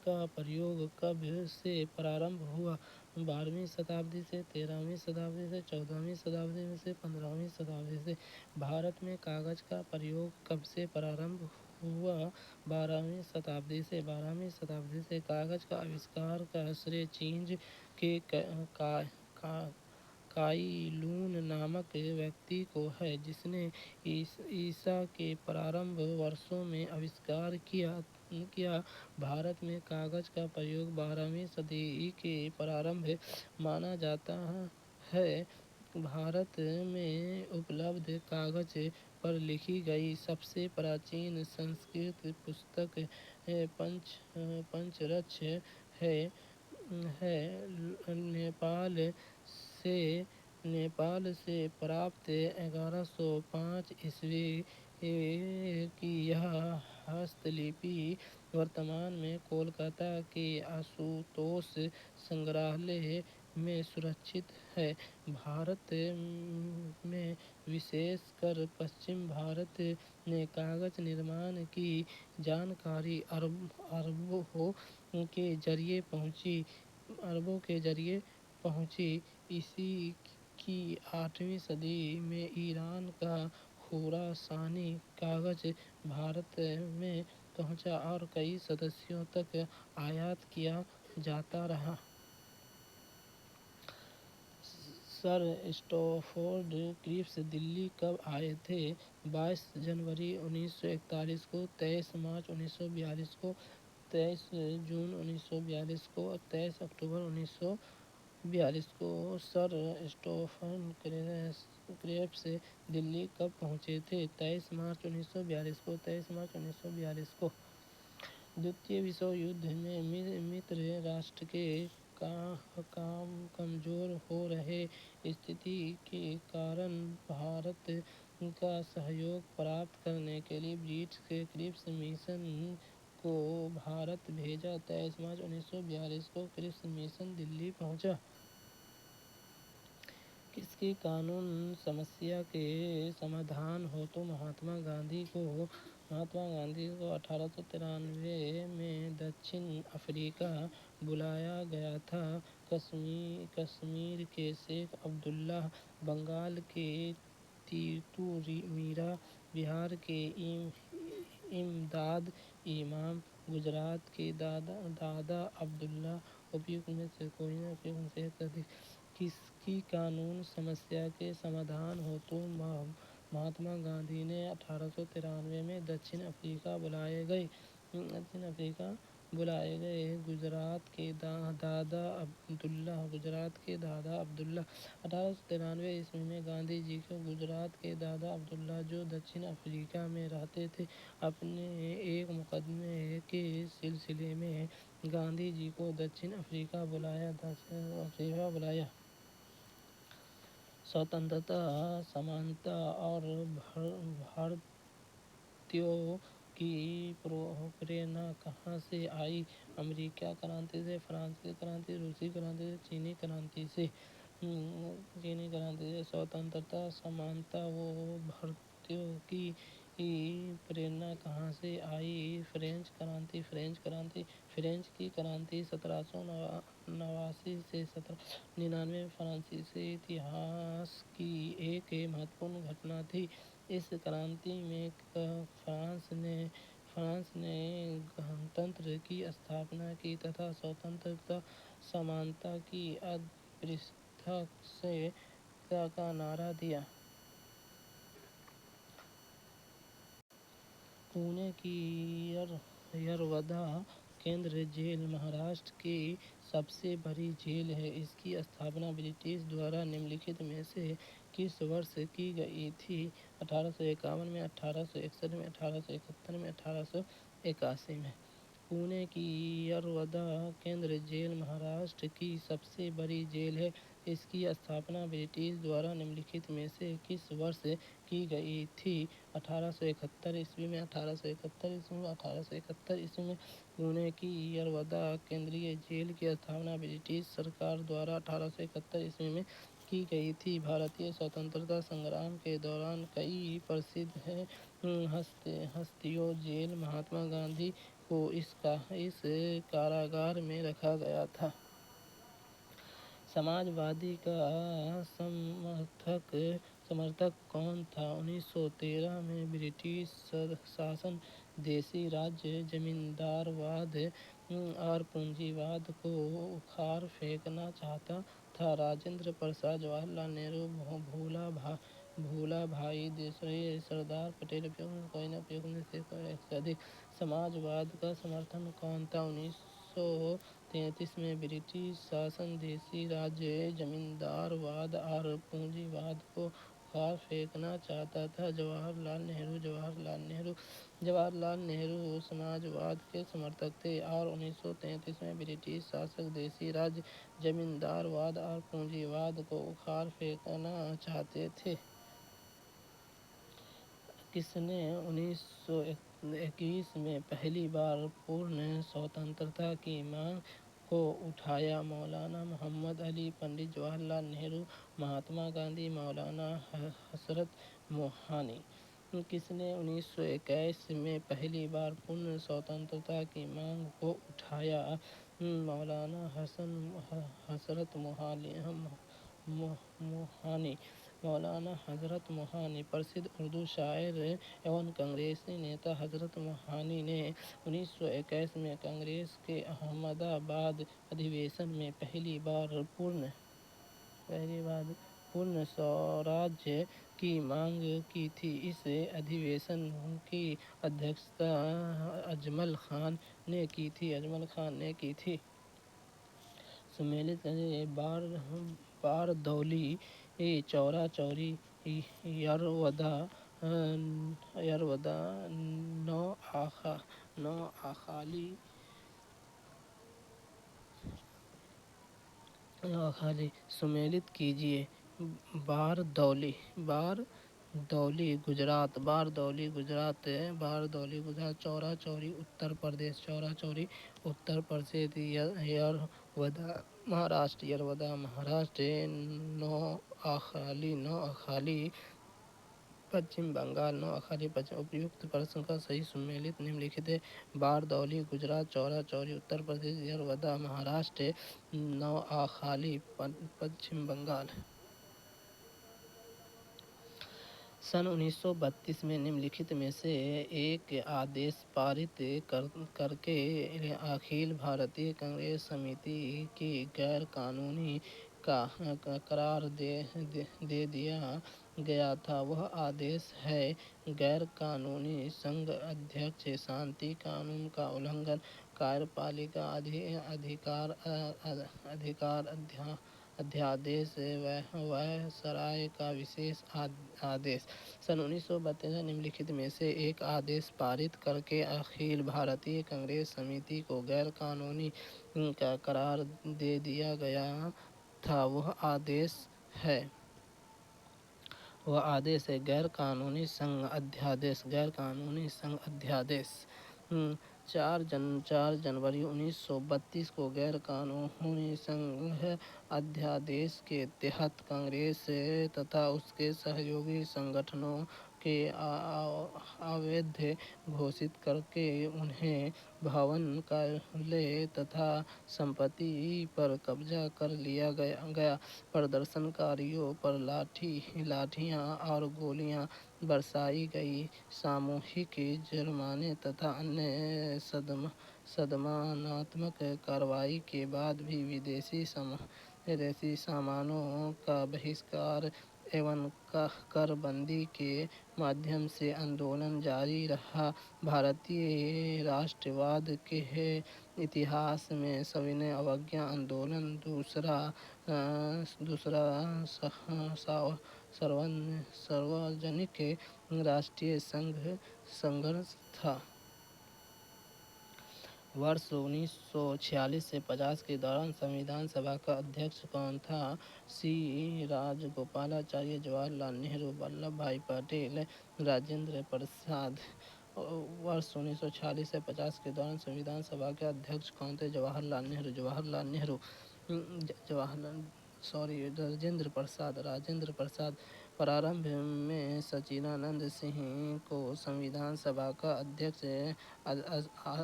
का प्रयोग कब से प्रारंभ हुआ? 12वीं शताब्दी से, 13वीं शताब्दी से, 14वीं शताब्दी में से, 15वीं शताब्दी से। भारत में कागज का प्रयोग कब से प्रारंभ हुआ? 12वीं शताब्दी से। 12वीं शताब्दी से कागज का आविष्कार का श्रेय चीन के काई-लुन नामक व्यक्ति को है, जिसने ईसा के प्रारंभ वर्षों में आविष्कार किया। भारत में कागज का प्रयोग 12वीं सदी के प्रारंभ माना जाता है। भारत में उपलब्ध कागज पर लिखी गई सबसे प्राचीन संस्कृत पुस्तक पंचरत्न है। नेपाल से प्राप्त 1105 ईस्वी की यह हस्तलिपि वर्तमान में कोलकाता के आशुतोष संग्रहालय में सुरक्षित है। भारत में, विशेषकर पश्चिम भारत में, कागज निर्माण की जानकारी अरबों के जरिए पहुंची। इसी की 8वीं सदी में ईरान का खुरासानी कागज भारत में पहुंचा और कई सदियों तक आयात किया जाता रहा। सर स्टैफोर्ड क्रिप्स दिल्ली कब आए थे? 22 जनवरी 1941 को, 23 मार्च 1942 को, 23 जून 1942 को और 23 अक्टूबर 1942 को। सर स्टैफोर्ड क्रिप्स दिल्ली कब पहुंचे थे? 23 मार्च 1942 को, 23 मार्च 1942 को। द्वितीय विश्व युद्ध में मित्र राष्ट्र के कमजोर हो रहे स्थिति के कारण भारत का सहयोग प्राप्त करने के लिए ब्रिटिश के क्रिप्स मिशन को भारत भेजा। 23 मार्च 1942 को क्रिप्स मिशन दिल्ली पहुंचा। किसकी कानून समस्या के समाधान हेतु महात्मा गांधी को 1893 में दक्षिण अफ्रीका बुलाया गया था? कश्मीर के शेख अब्दुल्ला, बंगाल के तीतू मीरा, बिहार के इमदाद इमाम, गुजरात के दादा अब्दुल्ला। उपयुक्त में से कोई नहीं। उपयुक्त में से अधिक। किसकी कानून समस्या के समाधान हेतु महात्मा गांधी ने 1893 में दक्षिण अफ्रीका बुलाए गए? गुजरात के दादा अब्दुल्ला। 1893 ईस्वी में गांधी जी को गुजरात के दादा अब्दुल्ला, जो दक्षिण अफ्रीका में रहते थे, अपने एक मुकदमे के सिलसिले में गांधी जी को दक्षिण अफ्रीका बुलाया। स्वतंत्रता, समानता और भारतीयों की प्रेरणा कहाँ से आई? अमेरिकी क्रांति से, फ्रांस की क्रांति, रूसी क्रांति से, चीनी क्रांति से। स्वतंत्रता, समानता व भारतीयों की प्रेरणा कहाँ से आई? फ्रेंच क्रांति। फ्रेंच की क्रांति 1789 से 1799 फ्रांसीसी इतिहास की एक महत्वपूर्ण घटना थी। इस क्रांति में फ्रांस ने गणतंत्र की स्थापना की तथा स्वतंत्रता, समानता की अदृश्यता का नारा दिया। पुणे की यरवदा केंद्र जेल महाराष्ट्र की सबसे बड़ी जेल है। इसकी स्थापना ब्रिटिश द्वारा निम्नलिखित में से किस वर्ष की गई थी? 1851 में, 1861 में, 1871 में, 1881 में। पुणे की यरवदा केंद्र जेल महाराष्ट्र की सबसे बड़ी जेल है। इसकी स्थापना ब्रिटिश द्वारा निम्नलिखित में से किस वर्ष की गई थी? 1871 ईस्वी में, 1871 ईस्वी में, 1871 ईस्वी में। पुणे की यरवदा केंद्रीय जेल की स्थापना ब्रिटिश सरकार द्वारा 1871 ईस्वी में की गई थी। भारतीय स्वतंत्रता संग्राम के दौरान कई प्रसिद्ध हस्तियों जेल महात्मा गांधी को इस कारागार में रखा गया था। समाजवादी का समर्थक कौन था? 1913 में ब्रिटिश शासन देशी राज्य जमींदारवाद और पूंजीवाद को उखाड़ फेंकना चाहता था। राजेंद्र प्रसाद, जवाहरलाल नेहरू, भूला भाई देसाई, सरदार पटेल से अधिक समाजवाद का समर्थन कौन था? 1933 में ब्रिटिश शासन देशी राज्य जमींदारवाद और पूंजीवाद को उखाड़ फेंकना चाहता था। जवाहरलाल नेहरू समाजवाद के समर्थक थे और 1933 में ब्रिटिश शासक देशी राज्य जमींदारवाद और पूंजीवाद को उखाड़ फेंकना चाहते थे। किसने 1921 में पहली बार पूर्ण स्वतंत्रता की मांग को उठाया? मौलाना मोहम्मद अली, पंडित जवाहरलाल नेहरू, महात्मा गांधी, मौलाना हजरत मोहानी। किसने 1921 में पहली बार पूर्ण स्वतंत्रता की मांग को उठाया? मौलाना हजरत मोहानी। मौलाना हजरत मोहानी प्रसिद्ध उर्दू शायर एवं कांग्रेसी नेता हजरत मोहानी ने 1921 में कांग्रेस के अहमदाबाद अधिवेशन में पहली बार पूर्ण स्वराज्य की मांग की थी। इस अधिवेशन की अध्यक्षता अजमल खान ने की थी। सम्मिलित बारदौली, चौरा चौरी, यरवदा, नौखाली सम्मिलित कीजिए। बारदौली गुजरात, चौरा चौरी उत्तर प्रदेश, यरवदा महाराष्ट्र, नौखाली पश्चिम बंगाल। उपयुक्त प्रश्न का सही सम्मिलित निम्नलिखित है। बारदौली गुजरात, चौरा चौरी उत्तर प्रदेश, यरवदा महाराष्ट्र, नौखाली पश्चिम बंगाल। सन 1932 में निम्नलिखित में से एक आदेश पारित करके अखिल भारतीय कांग्रेस समिति की गैर कानूनी करार दे दिया गया था। वह आदेश है: गैर कानूनी संघ अध्यक्ष, शांति कानून का उल्लंघन, कार्यपालिका अधिकार अध्यादेश, वायसराय का विशेष आदेश। सन 1932 निम्नलिखित में से एक आदेश पारित करके अखिल भारतीय कांग्रेस समिति को गैर कानूनी करार दे दिया गया था। वह आदेश है गैर कानूनी संघ अध्यादेश। 4 जनवरी 1932 को गैर कानूनी संघ अध्यादेश के तहत कांग्रेस तथा उसके सहयोगी संगठनों के अवैध घोषित करके उन्हें भवन, कार्यालय तथा संपत्ति पर कब्जा कर लिया गया। प्रदर्शनकारियों पर लाठियां और गोलियां बरसाई गई। सामूहिक जुर्माने तथा अन्य सदमानात्मक कार्रवाई के बाद भी विदेशी सामानों का बहिष्कार एवं करबंदी के माध्यम से आंदोलन जारी रहा। भारतीय राष्ट्रवाद के इतिहास में सविनय अवज्ञा आंदोलन दूसरा सार्वजनिक राष्ट्रीय संघर्ष था। वर्ष 1946 से 50 के दौरान संविधान सभा का अध्यक्ष कौन था? सी राजगोपालाचारी, जवाहरलाल नेहरू, वल्लभ भाई पटेल, राजेंद्र प्रसाद। वर्ष 1946 से 50 के दौरान संविधान सभा के अध्यक्ष कौन थे? जवाहरलाल नेहरू। राजेंद्र प्रसाद प्रारंभ में सच्चिदानंद सिंह को संविधान सभा का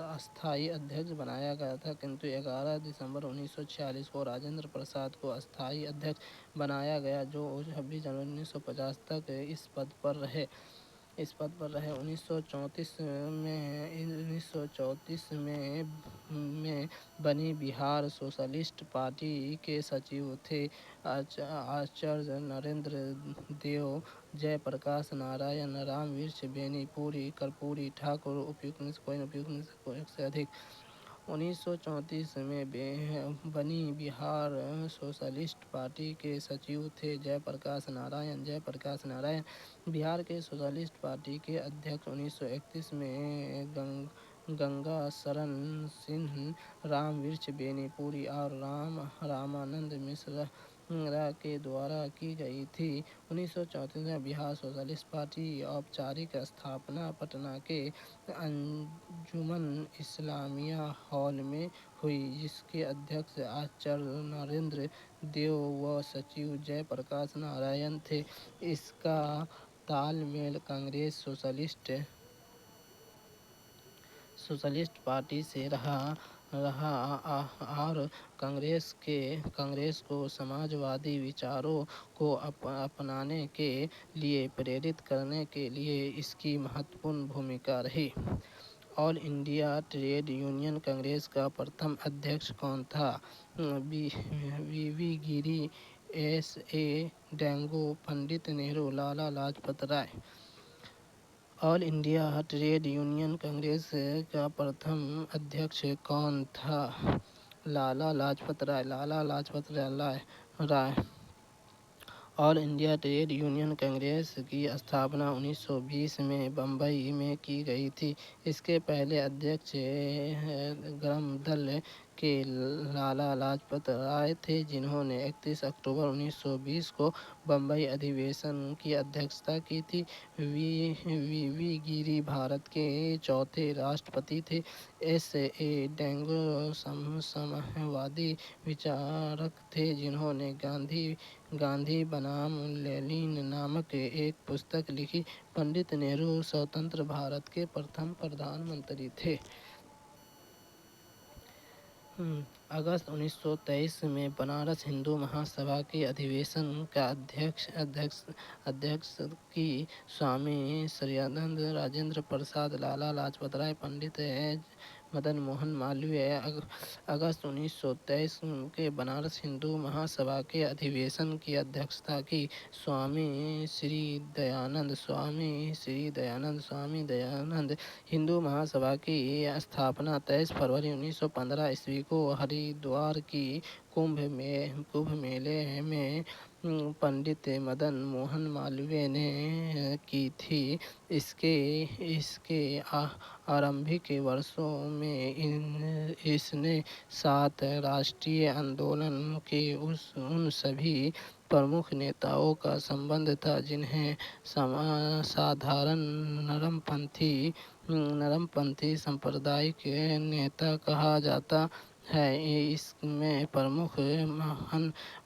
अस्थायी अध्यक्ष बनाया गया था, किंतु 11 दिसंबर 1946 को राजेंद्र प्रसाद को अस्थायी अध्यक्ष बनाया गया, जो 26 जनवरी 1950 तक इस पद पर रहे। 1934 में बनी बिहार सोशलिस्ट पार्टी के सचिव थे आचार्य नरेंद्र देव, जयप्रकाश नारायण, रामवृक्ष बेनीपुरी, कर्पूरी ठाकुर, उपयुक्त से अधिक। 1934 में बनी बिहार सोशलिस्ट पार्टी के सचिव थे जयप्रकाश नारायण। बिहार के सोशलिस्ट पार्टी के अध्यक्ष 1931 में गंगा शरण सिंह, रामवृक्ष बेनीपुरी और रामानंद मिश्रा के द्वारा की गई थी। 1934 में बिहार सोशलिस्ट पार्टी औपचारिक स्थापना पटना के अंजुमन इस्लामिया हॉल में हुई, जिसके अध्यक्ष आचार्य नरेंद्र देव व सचिव जयप्रकाश नारायण थे। इसका तालमेल कांग्रेस सोशलिस्ट पार्टी से रहा और कांग्रेस को समाजवादी विचारों को अपनाने के लिए प्रेरित करने के लिए इसकी महत्वपूर्ण भूमिका रही। All India trade union Congress का प्रथम अध्यक्ष कौन था? V Giri, S.A. Dange, Pandit Nehru, Lala Lajpat Rai. All India trade union Congress का प्रथम अध्यक्ष कौन था? Lala Lajpat Rai. All India trade union Congress की स्थापना 1920 में बम्बई में की गई थी। इसके पहले अध्यक्ष ग्रामदल के लाला लाजपत राय थे, जिन्होंने 31 अक्टूबर 1920 को बम्बई अधिवेशन की अध्यक्षता की थी। वी गिरी भारत के चौथे राष्ट्रपति थे। S.A. डेंगू साम्यवादी विचारक थे, जिन्होंने गांधी बनाम लेनिन नामक एक पुस्तक लिखी। पंडित नेहरू स्वतंत्र भारत के प्रथम प्रधानमंत्री थे। अगस्त 1923 में बनारस हिंदू महासभा के अधिवेशन का अध्यक्ष की स्वामी श्रद्धानंद, राजेंद्र प्रसाद, लाला लाजपत राय, पंडित मदन मोहन मालवीय। अगस्त 1923 के बनारस हिंदू महासभा के अधिवेशन की अध्यक्षता की स्वामी श्री दयानंद। हिंदू महासभा की स्थापना 23 फरवरी 1915 ईस्वी को हरिद्वार की कुंभ मेले में पंडित मदन मोहन मालवीय ने की थी। इसके आरंभिक वर्षों में इसने 7 राष्ट्रीय आंदोलन के उन सभी प्रमुख नेताओं का संबंध था, जिन्हें साधारण नरमपंथी सांप्रदायिक नेता कहा जाता है। इसमें प्रमुख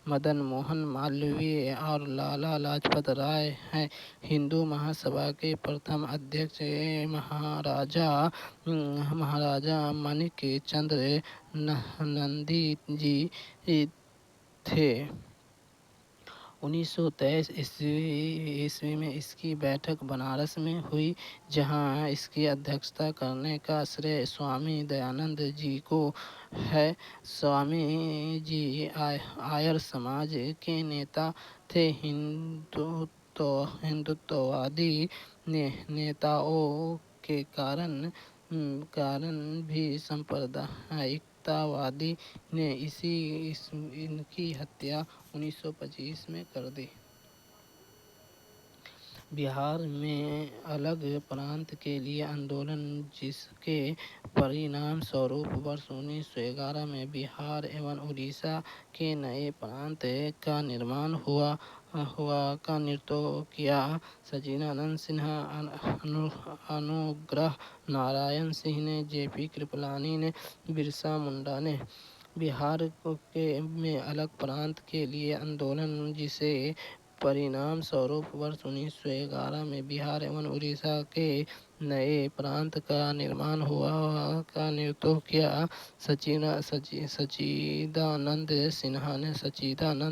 मदन मोहन मालवीय और लाला लाजपत राय हैं। हिंदू महासभा के प्रथम अध्यक्ष महाराजा माणिक चंद्र नंदी जी थे। 1923 ईस्वी में इसकी बैठक बनारस में हुई, जहां इसकी अध्यक्षता करने का श्रेय स्वामी दयानंद जी को है। स्वामी जी आर्य समाज के नेता थे। हिंदुत्ववादी नेताओं के कारण भी सांप्रदायिकतावादी ने इनकी हत्या 1925 में कर दी। बिहार में अलग प्रांत के लिए आंदोलन, जिसके परिणाम स्वरूप वर्ष 1911 में बिहार एवं उड़ीसा के नए प्रांत का निर्माण हुआ का नेतृत्व किया सच्चिदानंद सिन्हा, अनुग्रह नारायण सिंह ने, J.P. कृपलानी ने, बिरसा मुंडा ने। बिहार में अलग प्रांत के लिए आंदोलन, जिसे परिणाम स्वरूप वर्ष 1911 में बिहार एवं उड़ीसा के नए प्रांत का निर्माण हुआ, का नेतृत्व किया सच्चिदानंद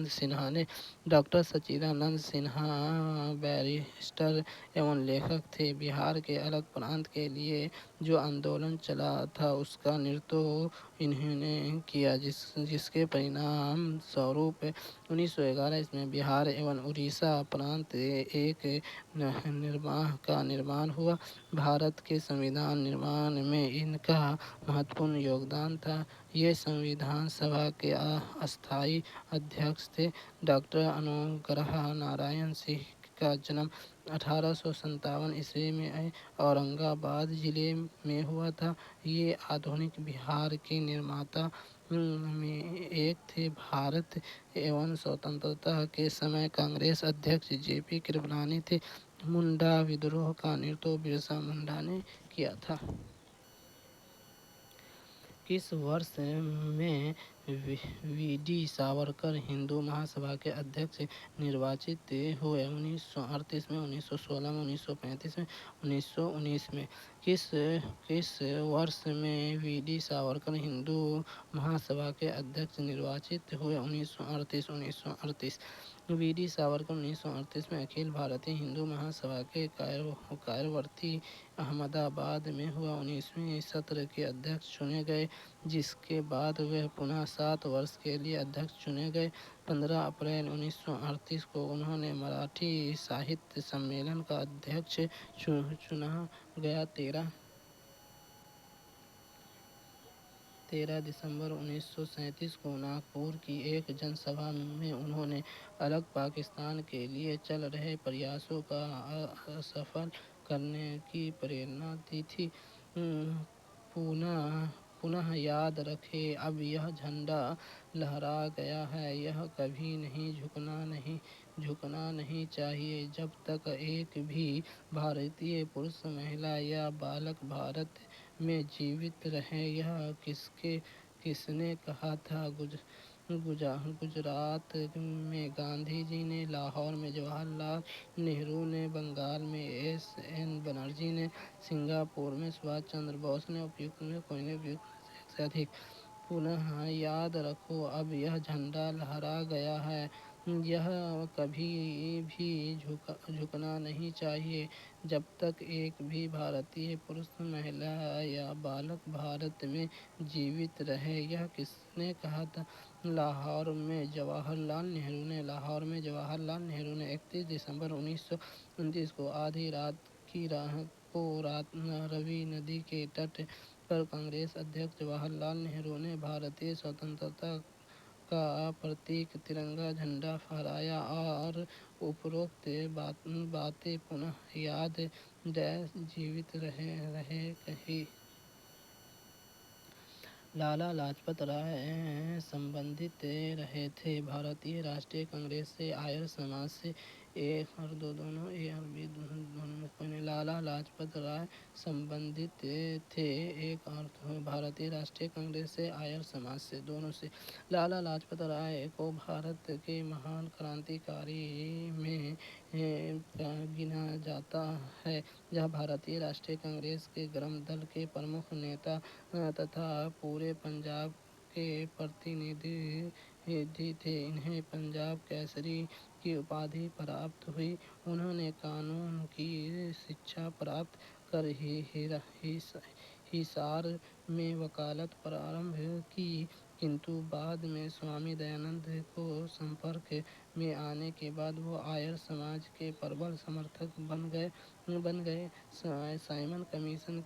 सिन्हा ने। डॉक्टर सच्चिदानंद सिन्हा बैरिस्टर एवं लेखक थे। बिहार के अलग प्रांत के लिए जो आंदोलन चला था उसका नेतृत्व इन्होंने किया, जिसके परिणाम स्वरूप 1911 ईस्वी में बिहार एवं उड़ीसा प्रांत एक निर्माण हुआ। भारत के संविधान निर्माण में इनका महत्वपूर्ण योगदान था। ये संविधान सभा के अस्थायी अध्यक्ष थे। डॉक्टर अनुग्रह नारायण सिंह का जन्म 1857 ईस्वी में औरंगाबाद जिले में हुआ था। ये आधुनिक बिहार के निर्माता में एक थे। भारत एवं स्वतंत्रता के समय कांग्रेस अध्यक्ष जेपी कृपलानी थे। मुंडा विद्रोह का नेतृत्व बिरसा मुंडा ने किया था। किस वर्ष में वी.डी. सावरकर हिंदू महासभा के अध्यक्ष निर्वाचित हुए? 1938 में, 1916 में, 1935 में, 1919 में। किस वर्ष में वी.डी. सावरकर हिंदू महासभा के अध्यक्ष निर्वाचित हुए? 1938। 1938 वी.डी. सावरकर 1938 में अखिल भारतीय हिंदू महासभा के कार्यवर्ती अहमदाबाद में हुआ 19वीं सत्र के अध्यक्ष चुने गए, जिसके बाद वे पुनः 7 वर्ष के लिए अध्यक्ष चुने गए। 15 अप्रैल 1938 को उन्होंने मराठी साहित्य सम्मेलन का अध्यक्ष चुना गया। 13 दिसंबर 1937 को नागपुर की एक जनसभा में उन्होंने अलग पाकिस्तान के लिए चल रहे प्रयासों का असफल करने की प्रेरणा दी थी। पुनः याद रखें, अब यह झंडा लहरा गया है, यह कभी झुकना नहीं चाहिए जब तक एक भी भारतीय पुरुष, महिला या बालक भारत में जीवित रहे। यह किसने कहा था? गुजरात में गांधी जी ने, लाहौर में जवाहरलाल नेहरू ने, बंगाल में एस.एन. बनर्जी ने, सिंगापुर में सुभाष चंद्र बोस ने। उपयुक्त में कोई उपयुक्त से अधिक। पुनः याद रखो, अब यह झंडा लहरा गया है, यह कभी भी झुकना नहीं चाहिए जब तक एक भी भारतीय पुरुष, महिला या बालक भारत में जीवित रहे। यह किसने कहा था? लाहौर में जवाहरलाल नेहरू ने। लाहौर में जवाहरलाल नेहरू ने 31 दिसंबर 1929 को आधी रात की रावी नदी के तट पर कांग्रेस अध्यक्ष जवाहरलाल नेहरू ने भारतीय स्वतंत्रता का प्रतीक तिरंगा झंडा फहराया और उपरोक्त बातें पुनः याद जीवित रहे कही। लाला लाजपत राय संबंधित रहे थे। भारतीय राष्ट्रीय कांग्रेस से, आर्य समाज से। ए और दोनों ए और बी दोनों में कोई नहीं। लाला लाजपत राय संबंधित थे। एक अर्थ भारतीय राष्ट्रीय कांग्रेस से, आर्य समाज से, दोनों से। लाला लाजपत राय को भारत के महान क्रांतिकारी में गिना जाता है। यह भारतीय राष्ट्रीय कांग्रेस के गर्म दल के प्रमुख नेता तथा पूरे पंजाब के प्रतिनिधि थे। इन्हें पंजाब केसरी की उपाधि प्राप्त हुई। उन्होंने कानून की शिक्षा प्राप्त कर हिसार में वकालत प्रारंभ की, किंतु बाद में स्वामी दयानंद को संपर्क में आने के बाद वो आर्य समाज के प्रबल समर्थक बन गए। साइमन कमीशन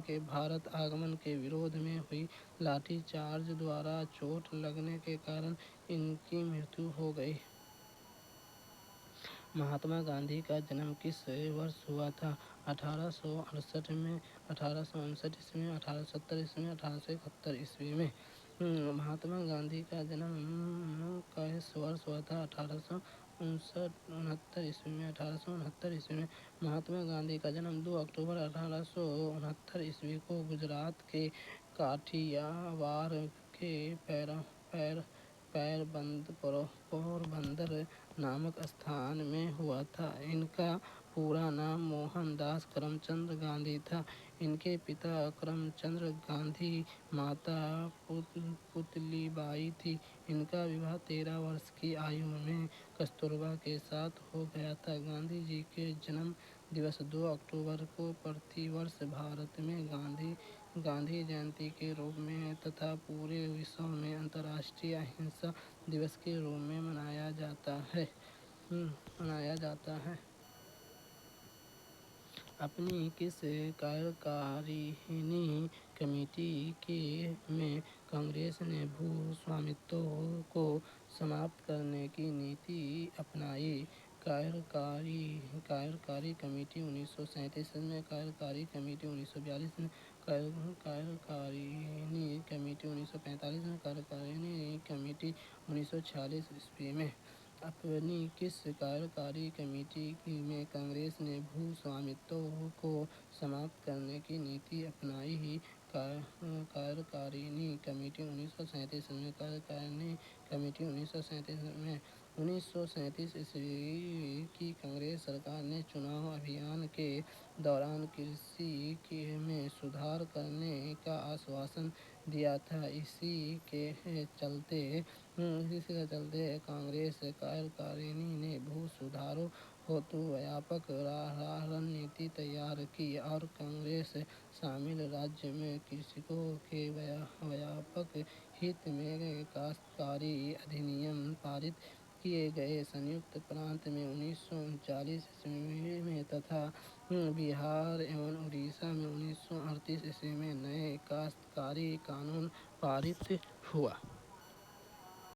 के भारत आगमन के विरोध में हुई लाठीचार्ज द्वारा चोट लगने के कारण इनकी मृत्यु हो गई। महात्मा गांधी का जन्म किस वर्ष हुआ था? 1868 में, 1859 ईस्वी में, 1870 ईस्वी में, 1871 ईस्वी में। महात्मा गांधी का जन्म किस वर्ष हुआ था? 1869 ईस्वी में, 1869 ईस्वी में। महात्मा गांधी का जन्म 2 अक्टूबर 1869 ईस्वी को गुजरात के काठियावाड़ के पोरबंदर नामक स्थान में हुआ था। इनका पूरा नाम मोहनदास करमचंद गांधी था। इनके पिता करमचंद गांधी, माता पुतलीबाई थी। इनका विवाह 13 वर्ष की आयु में कस्तूरबा के साथ हो गया था। गांधी जी के जन्म दिवस 2 अक्टूबर को प्रतिवर्ष भारत में गांधी जयंती के रूप में तथा पूरे विश्व में अंतर्राष्ट्रीय अहिंसा दिवस के रूप में मनाया जाता है। अपनी किस कार्यकारिणी कमेटी में कांग्रेस ने भू स्वामित्व को समाप्त करने की नीति अपनाई? कार्यकारी कमेटी 1937 में, कार्यकारी कमेटी 1942 में, कार्यकारिणी कमेटी 1945 में, कार्यकारिणी कमेटी 1946 ईस्वी में। अपनी किस कार्यकारी कमेटी में कांग्रेस ने भू स्वामित्व को समाप्त करने की नीति अपनाई? कार्यकारिणी कमेटी 1937 में, कार्यकारिणी कमेटी 1937 में। 1937 ईस्वी की कांग्रेस सरकार ने चुनाव अभियान के दौरान कृषि में सुधार करने का आश्वासन दिया था। इसी के चलते कांग्रेस कार्यकारिणी ने भू सुधारों हेतु व्यापक रणनीति तैयार की और कांग्रेस शासित राज्य में कृषकों के व्यापक हित में काश्तकारी अधिनियम पारित किए गए। संयुक्त प्रांत में 1939 ईस्वी में तथा बिहार एवं उड़ीसा में 1938 ईस्वी में नए काश्तकारी कानून पारित हुआ।